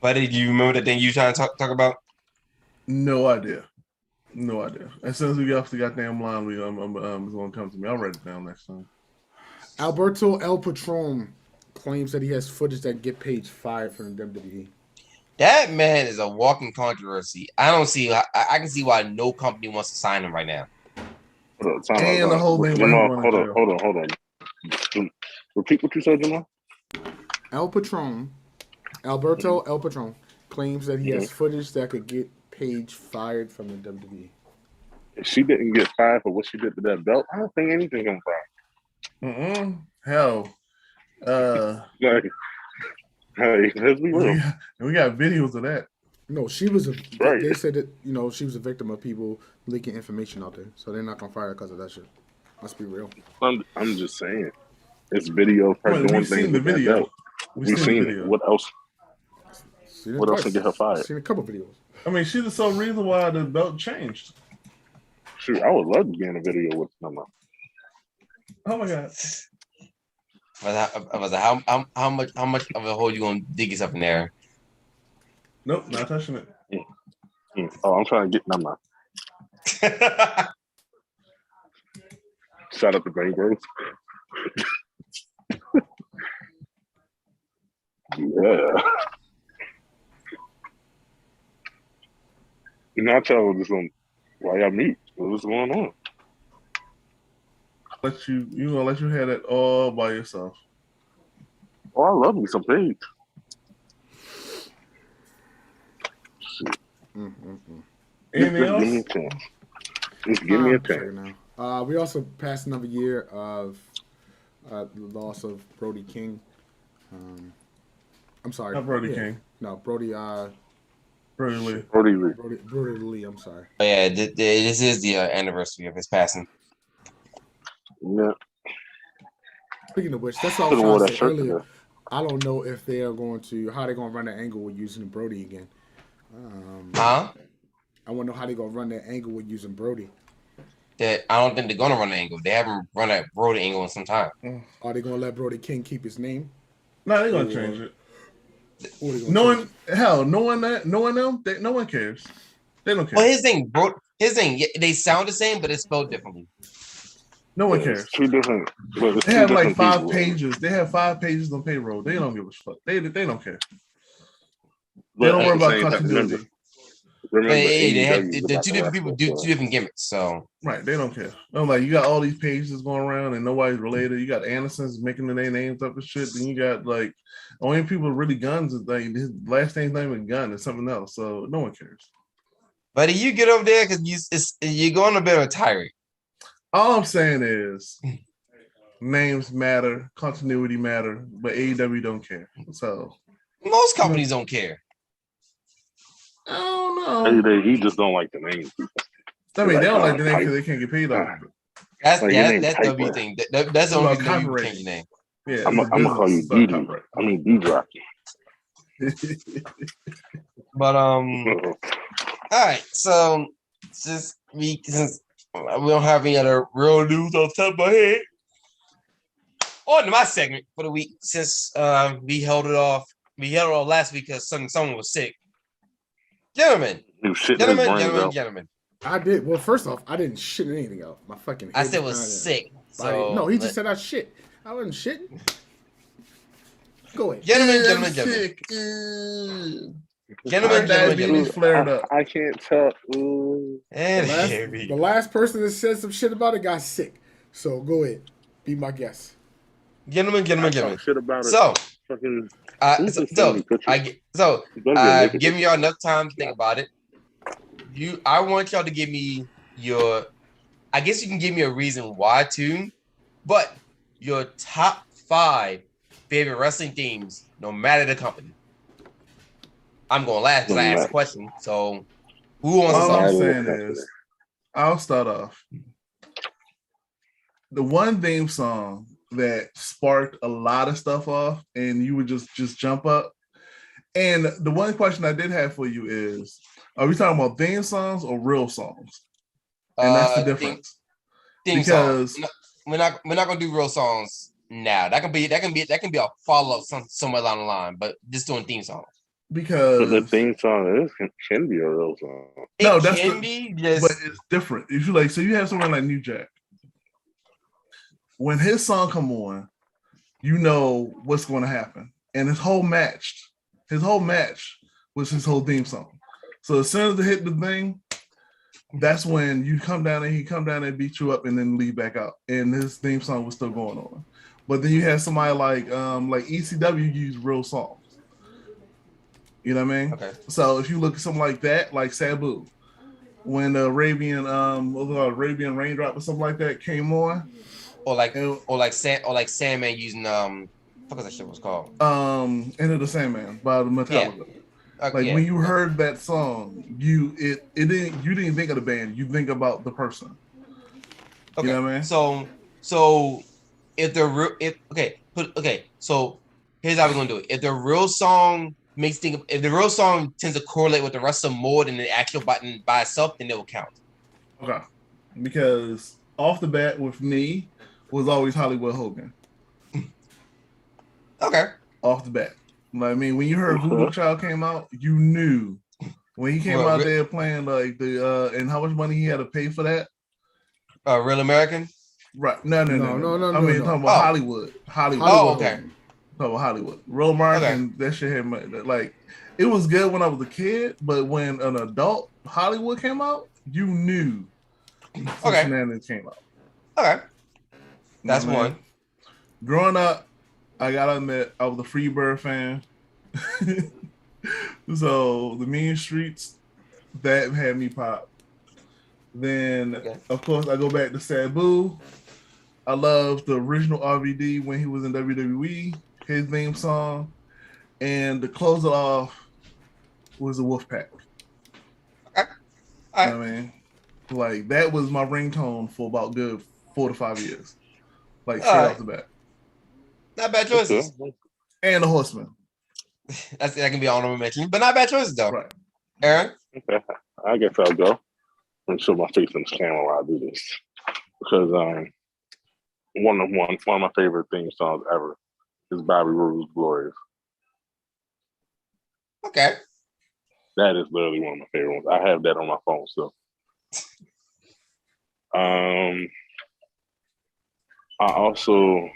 But did you remember that thing you trying to talk about? No idea. As soon as we get off the goddamn line, it's going to come to me. I'll write it down next time. Alberto El Patron claims that he has footage that get Page fired from the WWE. That man is a walking controversy. I don't see. I can see why no company wants to sign him right now. And the whole thing. Hold on. Repeat what you said, Jamal. Alberto El Patron, claims that he has footage that could get Page fired from the WWE. If she didn't get fired for what she did to that belt, I don't think anything can fire. Hell. Hey, let's be real. We got videos of that. No, she was right. They said that she was a victim of people leaking information out there, so they're not gonna fire her because of that shit. Let's be real. I'm just saying. It's video of her doing things with that belt. We've seen it. What else? What else can get her fired? Seen a couple videos. I mean, she's the sole reason why the belt changed. Shoot, I would love to be in a video with them. Oh my god! I was like, how much of a hole you gonna dig yourself in there? Nope, not touching it. Oh, I'm trying to get them. Shout out to Bang Bros. Yeah. I'll tell this one why y'all meet. What's going on? Gonna let you have that all by yourself. Oh, I love me some Paige. Anything else? Give me a chance. Just give me a chance. We also passed another year of the loss of Brody King. I'm sorry. Not Brody King. No, Brody. Brody Lee. Brody Lee. I'm sorry. Oh, yeah, this is the anniversary of his passing. Yeah. Speaking of which, that's all I was trying to say earlier. I don't know if they are how they're going to run the angle with using Brody again. I want to know how they're going to run that angle with using Brody. I don't think they're going to run the angle. They haven't run that Brody angle in some time. Are they going to let Brody King keep his name? No, they're going to change it. No one cares. They don't care. Well, his thing, they sound the same, but it's spelled differently. No one cares. Two different. They have like 5 pages. They have 5 pages on payroll. They don't give a fuck. They don't care. They don't worry about continuity. Remember, they have the 2 different people do 2 different gimmicks. So right, they don't care. No, like you got all these pages going around and nobody's related. You got Andersons making their names up and shit. Then you got like only people really guns is like his last name's not even Gun, it's something else. So no one cares. Buddy, you get over there because you're going a bit of a tirade. All I'm saying is names matter, continuity matter, but AEW don't care. So most companies don't care. I don't know. He just don't like the name. I mean, they don't like the name because they can't get paid off of it. That's W thing. That's the only reason you change your name. Yeah, I'm gonna call you D. I mean D-Drop. But all right. So since We don't have any other real news off the top of my head. On to my segment for the week, since we held it off last week because someone was sick. Gentlemen, gentlemen. I did. Well, first off, I didn't shit anything out. My fucking head. I said was sick. So no, he just said I shit. I wasn't shitting. Go ahead. Gentlemen. Gentlemen. Flared up. I can't tell. The last person that said some shit about it got sick. So go ahead. Be my guest. Gentlemen. Shit about so, it. give me y'all enough time to think about it. I want y'all to give me I guess you can give me a reason why too, but your top 5 favorite wrestling themes, no matter the company. I'm going last because I asked a question. So, who wants to start? All I'm start? saying is, I'll start off. The one theme song that sparked a lot of stuff off, and you would just jump up. And the one question I did have for you is, are we talking about theme songs or real songs? And that's the difference. Theme songs. No, we're not gonna do real songs now. That can be a follow-up somewhere along the line, but just doing theme songs. Because the theme song can be a real song. But it's different. If you so you have someone like New Jack. When his song come on, you know what's going to happen. And his whole match was his whole theme song. So as soon as they hit the thing, that's when you come down and he come down and beat you up and then leave back out. And his theme song was still going on. But then you have somebody like ECW use real songs. You know what I mean? Okay. So if you look at something like that, like Sabu, when the Arabian Raindrop or something like that came on. Or like Sandman using what was that shit was called? Enter the Sandman by the Metallica. Yeah. When you heard that song, you didn't think of the band, you think about the person. Okay. You know what I mean? So if so here's how we're gonna do it. If the real song tends to correlate with the rest of them more than the actual button by itself, then it will count. Okay. Because off the bat with me was always Hollywood Hogan. Okay. Off the bat. I mean, when you heard Voodoo Child came out, you knew when he came out there playing like the and how much money he had to pay for that. Real American? Right. No. I mean, talking about Hollywood. Oh, okay. Talking about Hollywood. Real American, that shit had like it was good when I was a kid, but when an adult Hollywood came out, you knew shenanigans came out. Okay. That's one. Growing up, I gotta admit, I was a Freebird fan. So the Mean Streets, that had me pop. Then, of course, I go back to Sabu. I love the original RVD when he was in WWE, his theme song. And to close it off was the Wolfpack. Okay. You know what I mean? Like, that was my ringtone for about good 4 to 5 years. Like, straight off the bat. Not bad choices. And the Horseman. That can be honorable mention, but not bad choices though. Right. Aaron? Okay. I guess I'll go. I'm show my face in the camera while I do this. Because one of my favorite theme songs ever is Bobby Roode's Glorious. Okay. That is literally one of my favorite ones. I have that on my phone still. I also,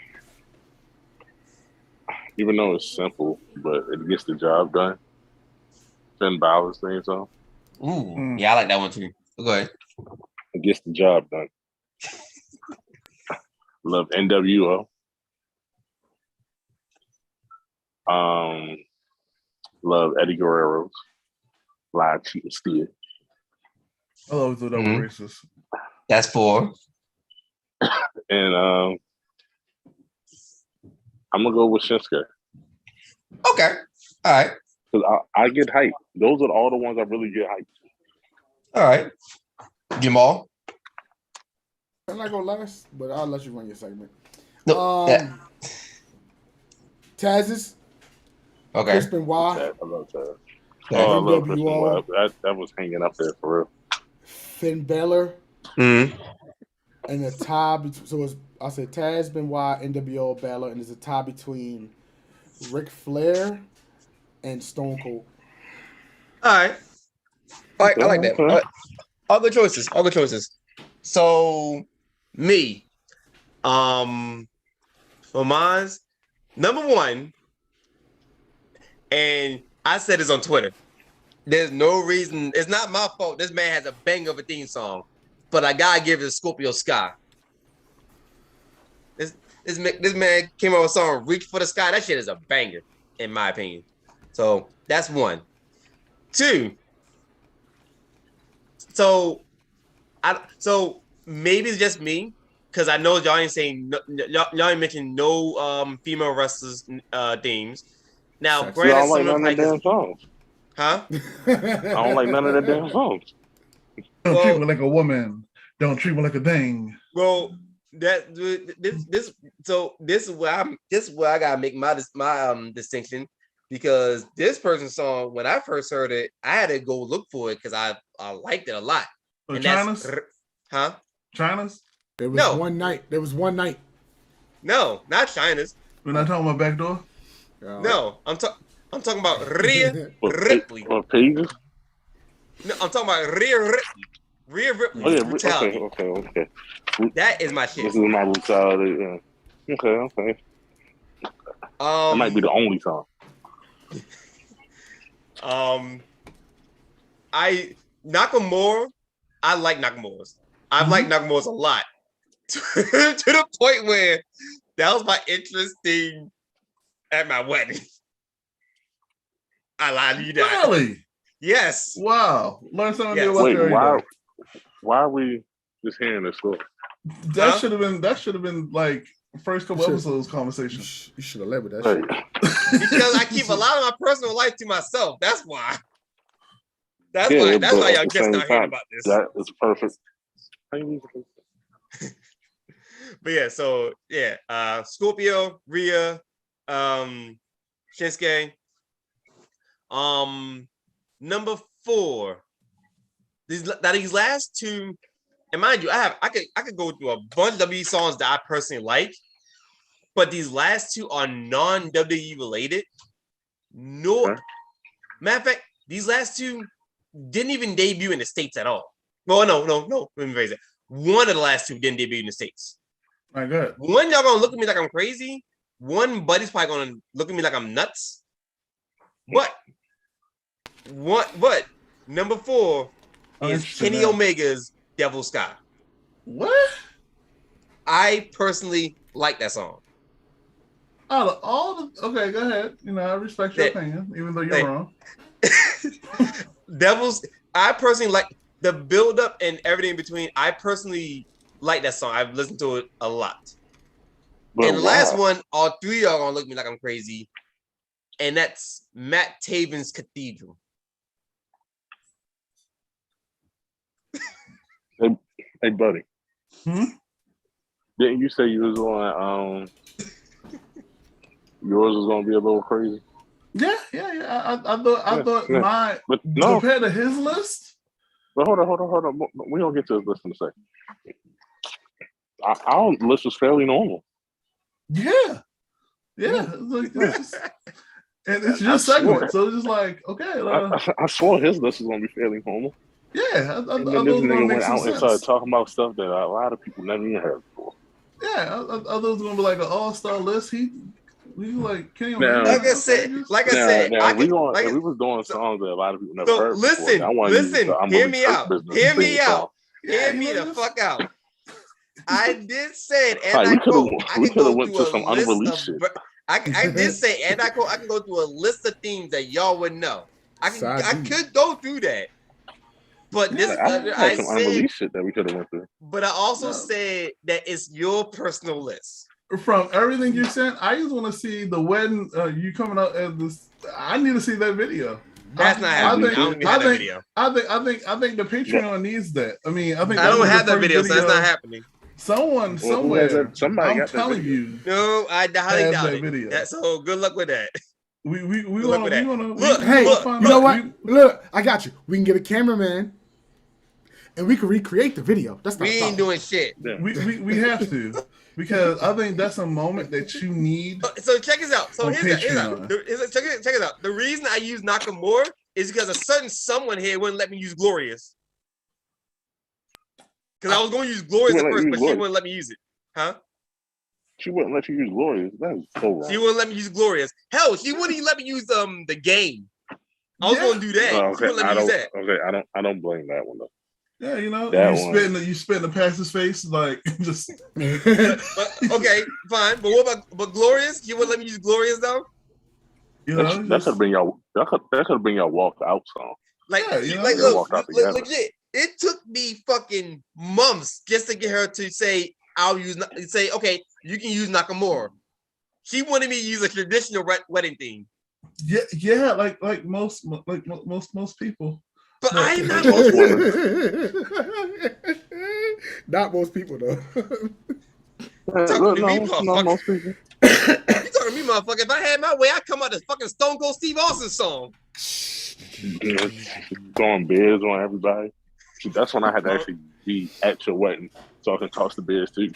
even though it's simple, but it gets the job done, Finn Balor's theme song. Ooh, yeah, I like that one too. Go ahead. It gets the job done. Love NWO. Love Eddie Guerrero's Live, Cheat, and Steal. I always thought that was racist. That's 4. And I'm gonna go with Shinsuke. Okay. All right. Because I get hyped. Those are all the ones I really get hyped. All right. Jamal. I'm not gonna last, but I'll let you run your segment. No. Taz's. Okay. Crispin Y. I love Taz. Yeah. I love Crispin Y. That was hanging up there for real. Finn Balor. Mm-hmm. And the tie between, so it's, I said Taz, Benoit, NWO, Balor, and there's a tie between Ric Flair and Stone Cold. All right. All right, I like that. Okay. All right. All good choices. All good choices. So me, for mine's number one, and I said this on Twitter. There's no reason. It's not my fault. This man has a bang of a theme song, but I gotta give it to Scorpio Sky. This man came out with a song "Reach for the Sky." That shit is a banger, in my opinion. So that's one. Two. So maybe it's just me because I know y'all ain't saying y'all ain't mentioned no female wrestlers themes. Now, Sexy. I granted, don't like someone none of the probably damn songs. huh? I don't like none of the damn songs. Don't treat me like a woman. Don't treat me like a thing. Well, this is where I gotta make my distinction because this person's song when I first heard it, I had to go look for it because I liked it a lot. So And China's? that's huh? China's? There was No. one night. There was one night. No, not China's. We're not talking about backdoor? No, I'm talking about Rhea What, Ripley. what pages? No, I'm talking about Rhea Ripley. Rhea Ripley. Oh yeah, Brutality. okay. That is my shit. This is my brutality. Yeah. Okay. That might be the only song. Nakamura. I like Nakamura's. I've liked Nakamura's a lot to the point where that was my interest thing at my wedding. I lied to you that. Really? Yes. Wow. Learn something Yes. new about Wait, you every why day. are we just hearing this story? That Huh? should have been like first couple episodes conversation. You should have led with that Hey, shit. Because I keep a lot of my personal life to myself. That's why. That's yeah, why. That's but why at y'all the just same not hearing time, about this. that is perfect. But yeah, so yeah, Scorpio, Rhea, Shinsuke. Number 4. These last two, and mind you, I could go through a bunch of WWE songs that I personally like, but these last two are non-WWE related. No, Okay. matter of fact, these last two didn't even debut in the States at all. Well, no. Let me rephrase it. One of the last two didn't debut in the States. All right, good. One, y'all gonna look at me like I'm crazy. One, buddy's probably gonna look at me like I'm nuts. But number 4 is Kenny Omega's Devil Sky. What? I personally like that song. Out of all the okay, go ahead. You know, I respect your opinion, even though you're wrong. I personally like the build up and everything in between. I personally like that song. I've listened to it a lot. But And the last one, all three of y'all gonna look at me like I'm crazy. And that's Matt Taven's Cathedral. Hey, buddy. Didn't you say you was on yours was gonna be a little crazy? Yeah. I thought Yeah. my But no. compared to his list. But hold on. We don't get to his list in a second. Our list was fairly normal. Yeah. It's just segment, so it's just like okay. I swore his list was gonna be fairly normal. Yeah, I And then this nigga went out and started sense. talking about stuff that a lot of people never even heard before. Yeah, I thought it was gonna be like an all-star list. He like Kenny Now- Omega. Like I said, Now, I if we could, if we was doing songs that a lot of people never so heard listen, before, I want to use listen, the I'm hear Really me Church out. Business Hear me theme out. song. Hear you me know the this? fuck out. I did say it, and Like, I we quote. I we can could go have went through to a some list unreleased shit. of. I did say, and I quote. I can go through a list of themes that y'all would know. I could go through that, but this Like, I I had some said. unreleased shit that we could have went through. But I also No. said that it's your personal list. From everything you sent, I just want to see the wedding. You coming out as this? I need to see that video. That's not happening. I don't even have that video. I think the Patreon needs that. I mean, I think I don't was the have that first video, so that's not happening. Someone Well, who has somewhere. that? Somebody I'm got that telling video. you, No, I highly Has doubt that it. video. So good luck with that. we Look want at that. to Look, Hey, look, find you know out. what? Look, I got you. We can get a cameraman, and we can recreate the video. That's not We a ain't problem. doing shit. Yeah. We have to, because I think that's a moment that you need. So check this out. So On here's Patreon. check it out. The reason I use Nakamura is because a certain someone here wouldn't let me use Glorious. Because I was going to use Glorious at first, but she wouldn't let me use it. Huh? She wouldn't let you use Glorious. That is so wrong. She wouldn't let me use Glorious. Hell, she wouldn't even let me use the game. I was Yeah. going to do that. Oh, She wouldn't let me use that. Okay, I don't blame that one though. Yeah, you know, That you spitting the past his face, like just. But okay, fine. But what about Glorious? You wouldn't let me use Glorious though? You That know, could have been your walk out song. Like, Yeah, you know, like they look, walked out together. legit. It took me fucking months just to get her to say okay, you can use Nakamura. She wanted me to use a traditional wedding theme. Yeah, like most people. But I am not Most Not most people though. talking to me, No, most people. You talking to me, motherfucker? If I had my way, I'd come out this fucking Stone Cold Steve Austin song. Throwing beers on everybody. See, that's when I had to actually be at your wedding so I can toss the beers too.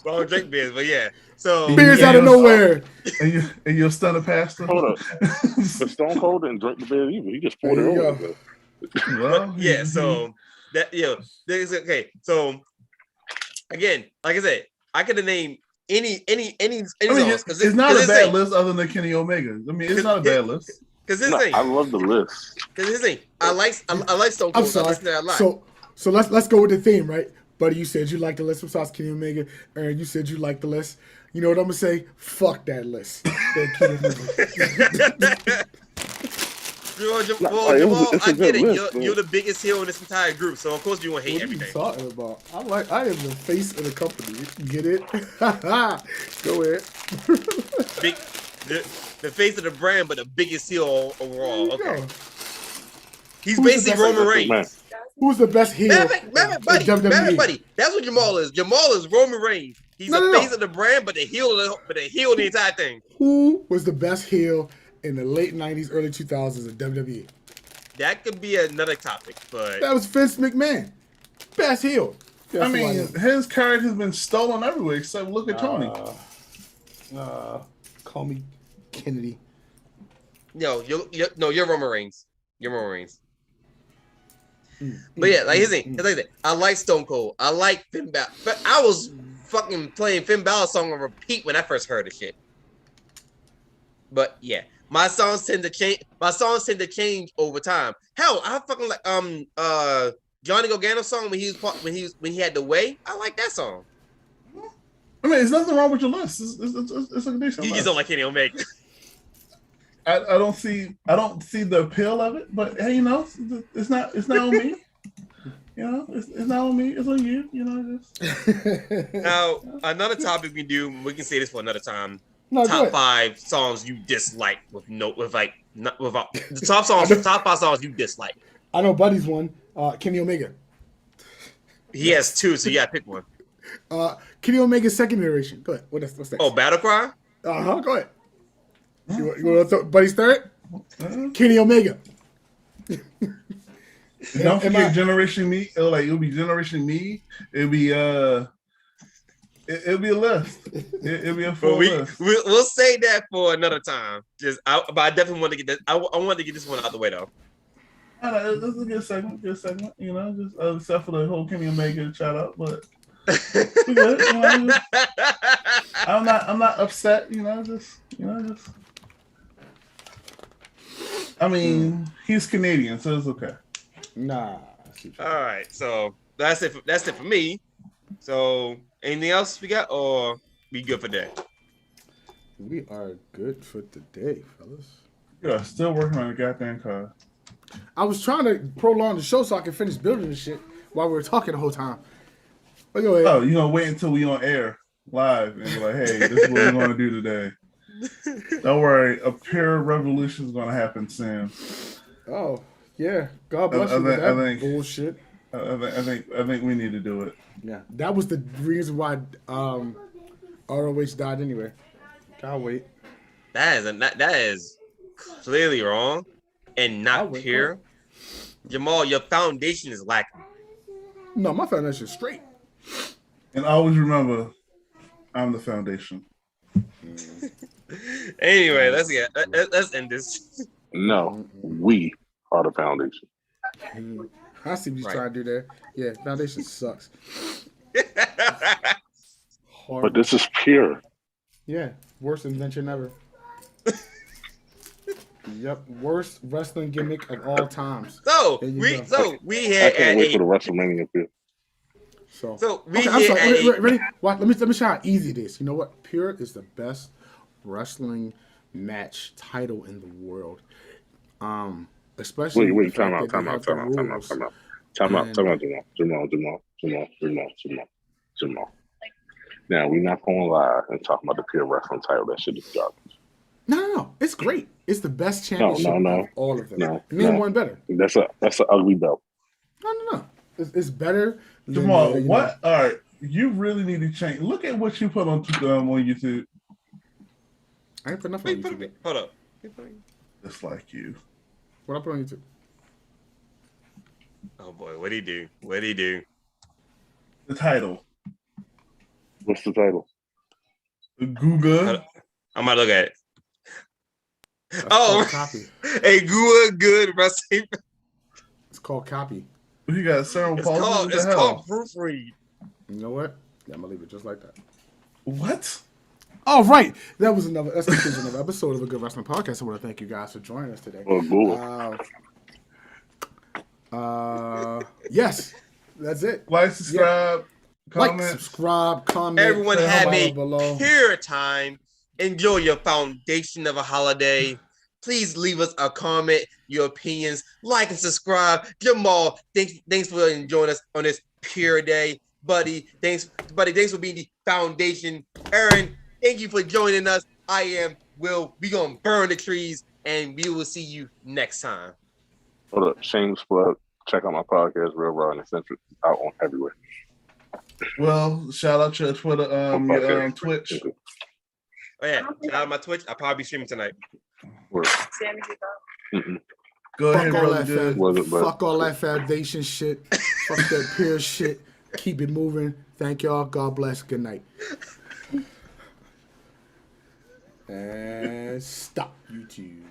Well, I don't drink beers, but yeah. So Beers Yeah, out of nowhere. And you're stunning pastor. Hold up. But Stone Cold didn't drink the beer either. He just poured There it you over. Well, yeah, so that there's okay. So again, like I said, I could have named any I mean, songs. it's not a bad list other than Kenny Omega. I mean, it's not a bad list. Because this No, thing, I love the list. because this thing, I like Stone I'm Cold. I sorry. listen to that a lot. So let's go with the theme, right? Buddy, you said you like the list from Sauce Kenny Omega. Aaron, you said you like the list. You know what I'm gonna say? Fuck that list. Jamal, it's a I get good it. list, You're the biggest heel in this entire group, so of course you want to hate What are you everything. talking about? I am the face of the company. Get it? Go ahead. Big, the face of the brand, but the biggest heel overall. There you Okay, go. he's Who's the basically best- Roman Man. Reigns. Who's the best heel? Buddy, WWE? buddy. That's what Jamal is. Jamal is Roman Reigns. He's No, the no, face no. of the brand, but the heel of the entire thing. Who was the best heel in the late 90s, early 2000s of WWE? That could be another topic, but That was Vince McMahon. Best heel. I mean, his character has been stolen everywhere except look at Tony. Call me Kennedy. you're Roman Reigns. You're Roman Reigns. But yeah, like his thing. I like Stone Cold. I like Finn Balor. But I was fucking playing Finn Balor song on repeat when I first heard the shit. But yeah, my songs tend to change. My songs tend to change over time. Hell, I fucking like Johnny Gargano song when he had the way. I like that song. I mean, there's nothing wrong with your list. It's a decent You list. just don't like Kenny Omega. I don't see the appeal of it, but hey, you know, it's not on me. You know, it's not on me. It's on you. You know, just Now, another topic we can say this for another time. No, Top 5 songs you dislike top 5 songs you dislike. I know Buddy's one. Kenny Omega. He has 2, so you gotta pick one. Kenny Omega's second iteration. Go ahead. What's that? Oh, Battle Cry? Go ahead. You want to throw Buddy's third? Kenny Omega. don't forget Generation Me. It'll be Generation Me. It'll be it'll be a list. It'll be a full list. We'll say that for another time. But I definitely want to get this. I wanted to get this one out the way though. This is a good segment. You know, just except for the whole Kenny Omega shout out, but we good. You know, I'm not upset. Just. I mean, he's Canadian, so it's okay. Nah. All right, so that's it. That's it for me. So, anything else we got, or we good for that? We are good for today, fellas. Yeah, still working on the goddamn car. I was trying to prolong the show so I could finish building this shit while we were talking the whole time. But go ahead. Oh, you gonna wait until we on air live and be like, hey, this is what we're gonna do today. Don't worry, a pure revolution is gonna happen soon. Oh, yeah. God bless you with that bullshit. I think we need to do it. Yeah, that was the reason why ROH died anyway. I'll wait. That is clearly wrong and not wait, pure. Jamal, your foundation is lacking. No, my foundation's straight. And always remember, I'm the foundation. Anyway, let's end this. No, we are the foundation. I see what he's Right. trying to do there. Yeah, foundation sucks. But Horrible. this is pure. Yeah, worst invention ever. Yep, worst wrestling gimmick of all times. So There you we go. so we I here can't at wait for the a WrestleMania pure. So we okay, I'm here sorry. at a Ready? Watch, let me show how easy it is. You know what? Pure is the best wrestling match title in the world. Especially Wait, the time fact out, that they have the rules. Jamal. Now, we're not going to lie and talk about the pure wrestling title. That shit is garbage. No, it's great. It's the best championship of all of them. Name one better. That's an ugly belt. No. It's better. Than, Jamal, what? All right, you really need to change. Look at what you put on YouTube. I ain't put nothing on YouTube. Hold up. Just like you. What I put on YouTube? Oh boy, what'd he do? What'd he do? The title. What's the title? Goode. I'm gonna look at it. That's Oh, called copy. a good wrestling. It's called copy. You got several pauses. It's called proofread. You know what? Yeah, I'm gonna leave it just like that. What? All right, that's another episode of a Good Wrestling Podcast. I want to thank you guys for joining us today. Oh, good. Yes, that's it. Like, subscribe, comment. Like, subscribe, comment. Everyone say have hello a below. pure time. Enjoy your foundation of a holiday. Please leave us a comment, your opinions, like and subscribe. Jamal, thanks for enjoying us on this pure day. Buddy, thanks for being the foundation. Aaron, thank you for joining us. I am Will. We gonna burn the trees, and we will see you next time. Hold up, shameless plug. Check out my podcast, Real Raw and Eccentric, out on everywhere. Well, shout out your Twitter, your Twitch. Oh yeah, shout out my Twitch. I'll probably be streaming tonight. Word. Go ahead, Fuck all brother. that Good. fuck all that foundation shit. Fuck that pure shit. Keep it moving. Thank y'all. God bless. Good night. And stop YouTube.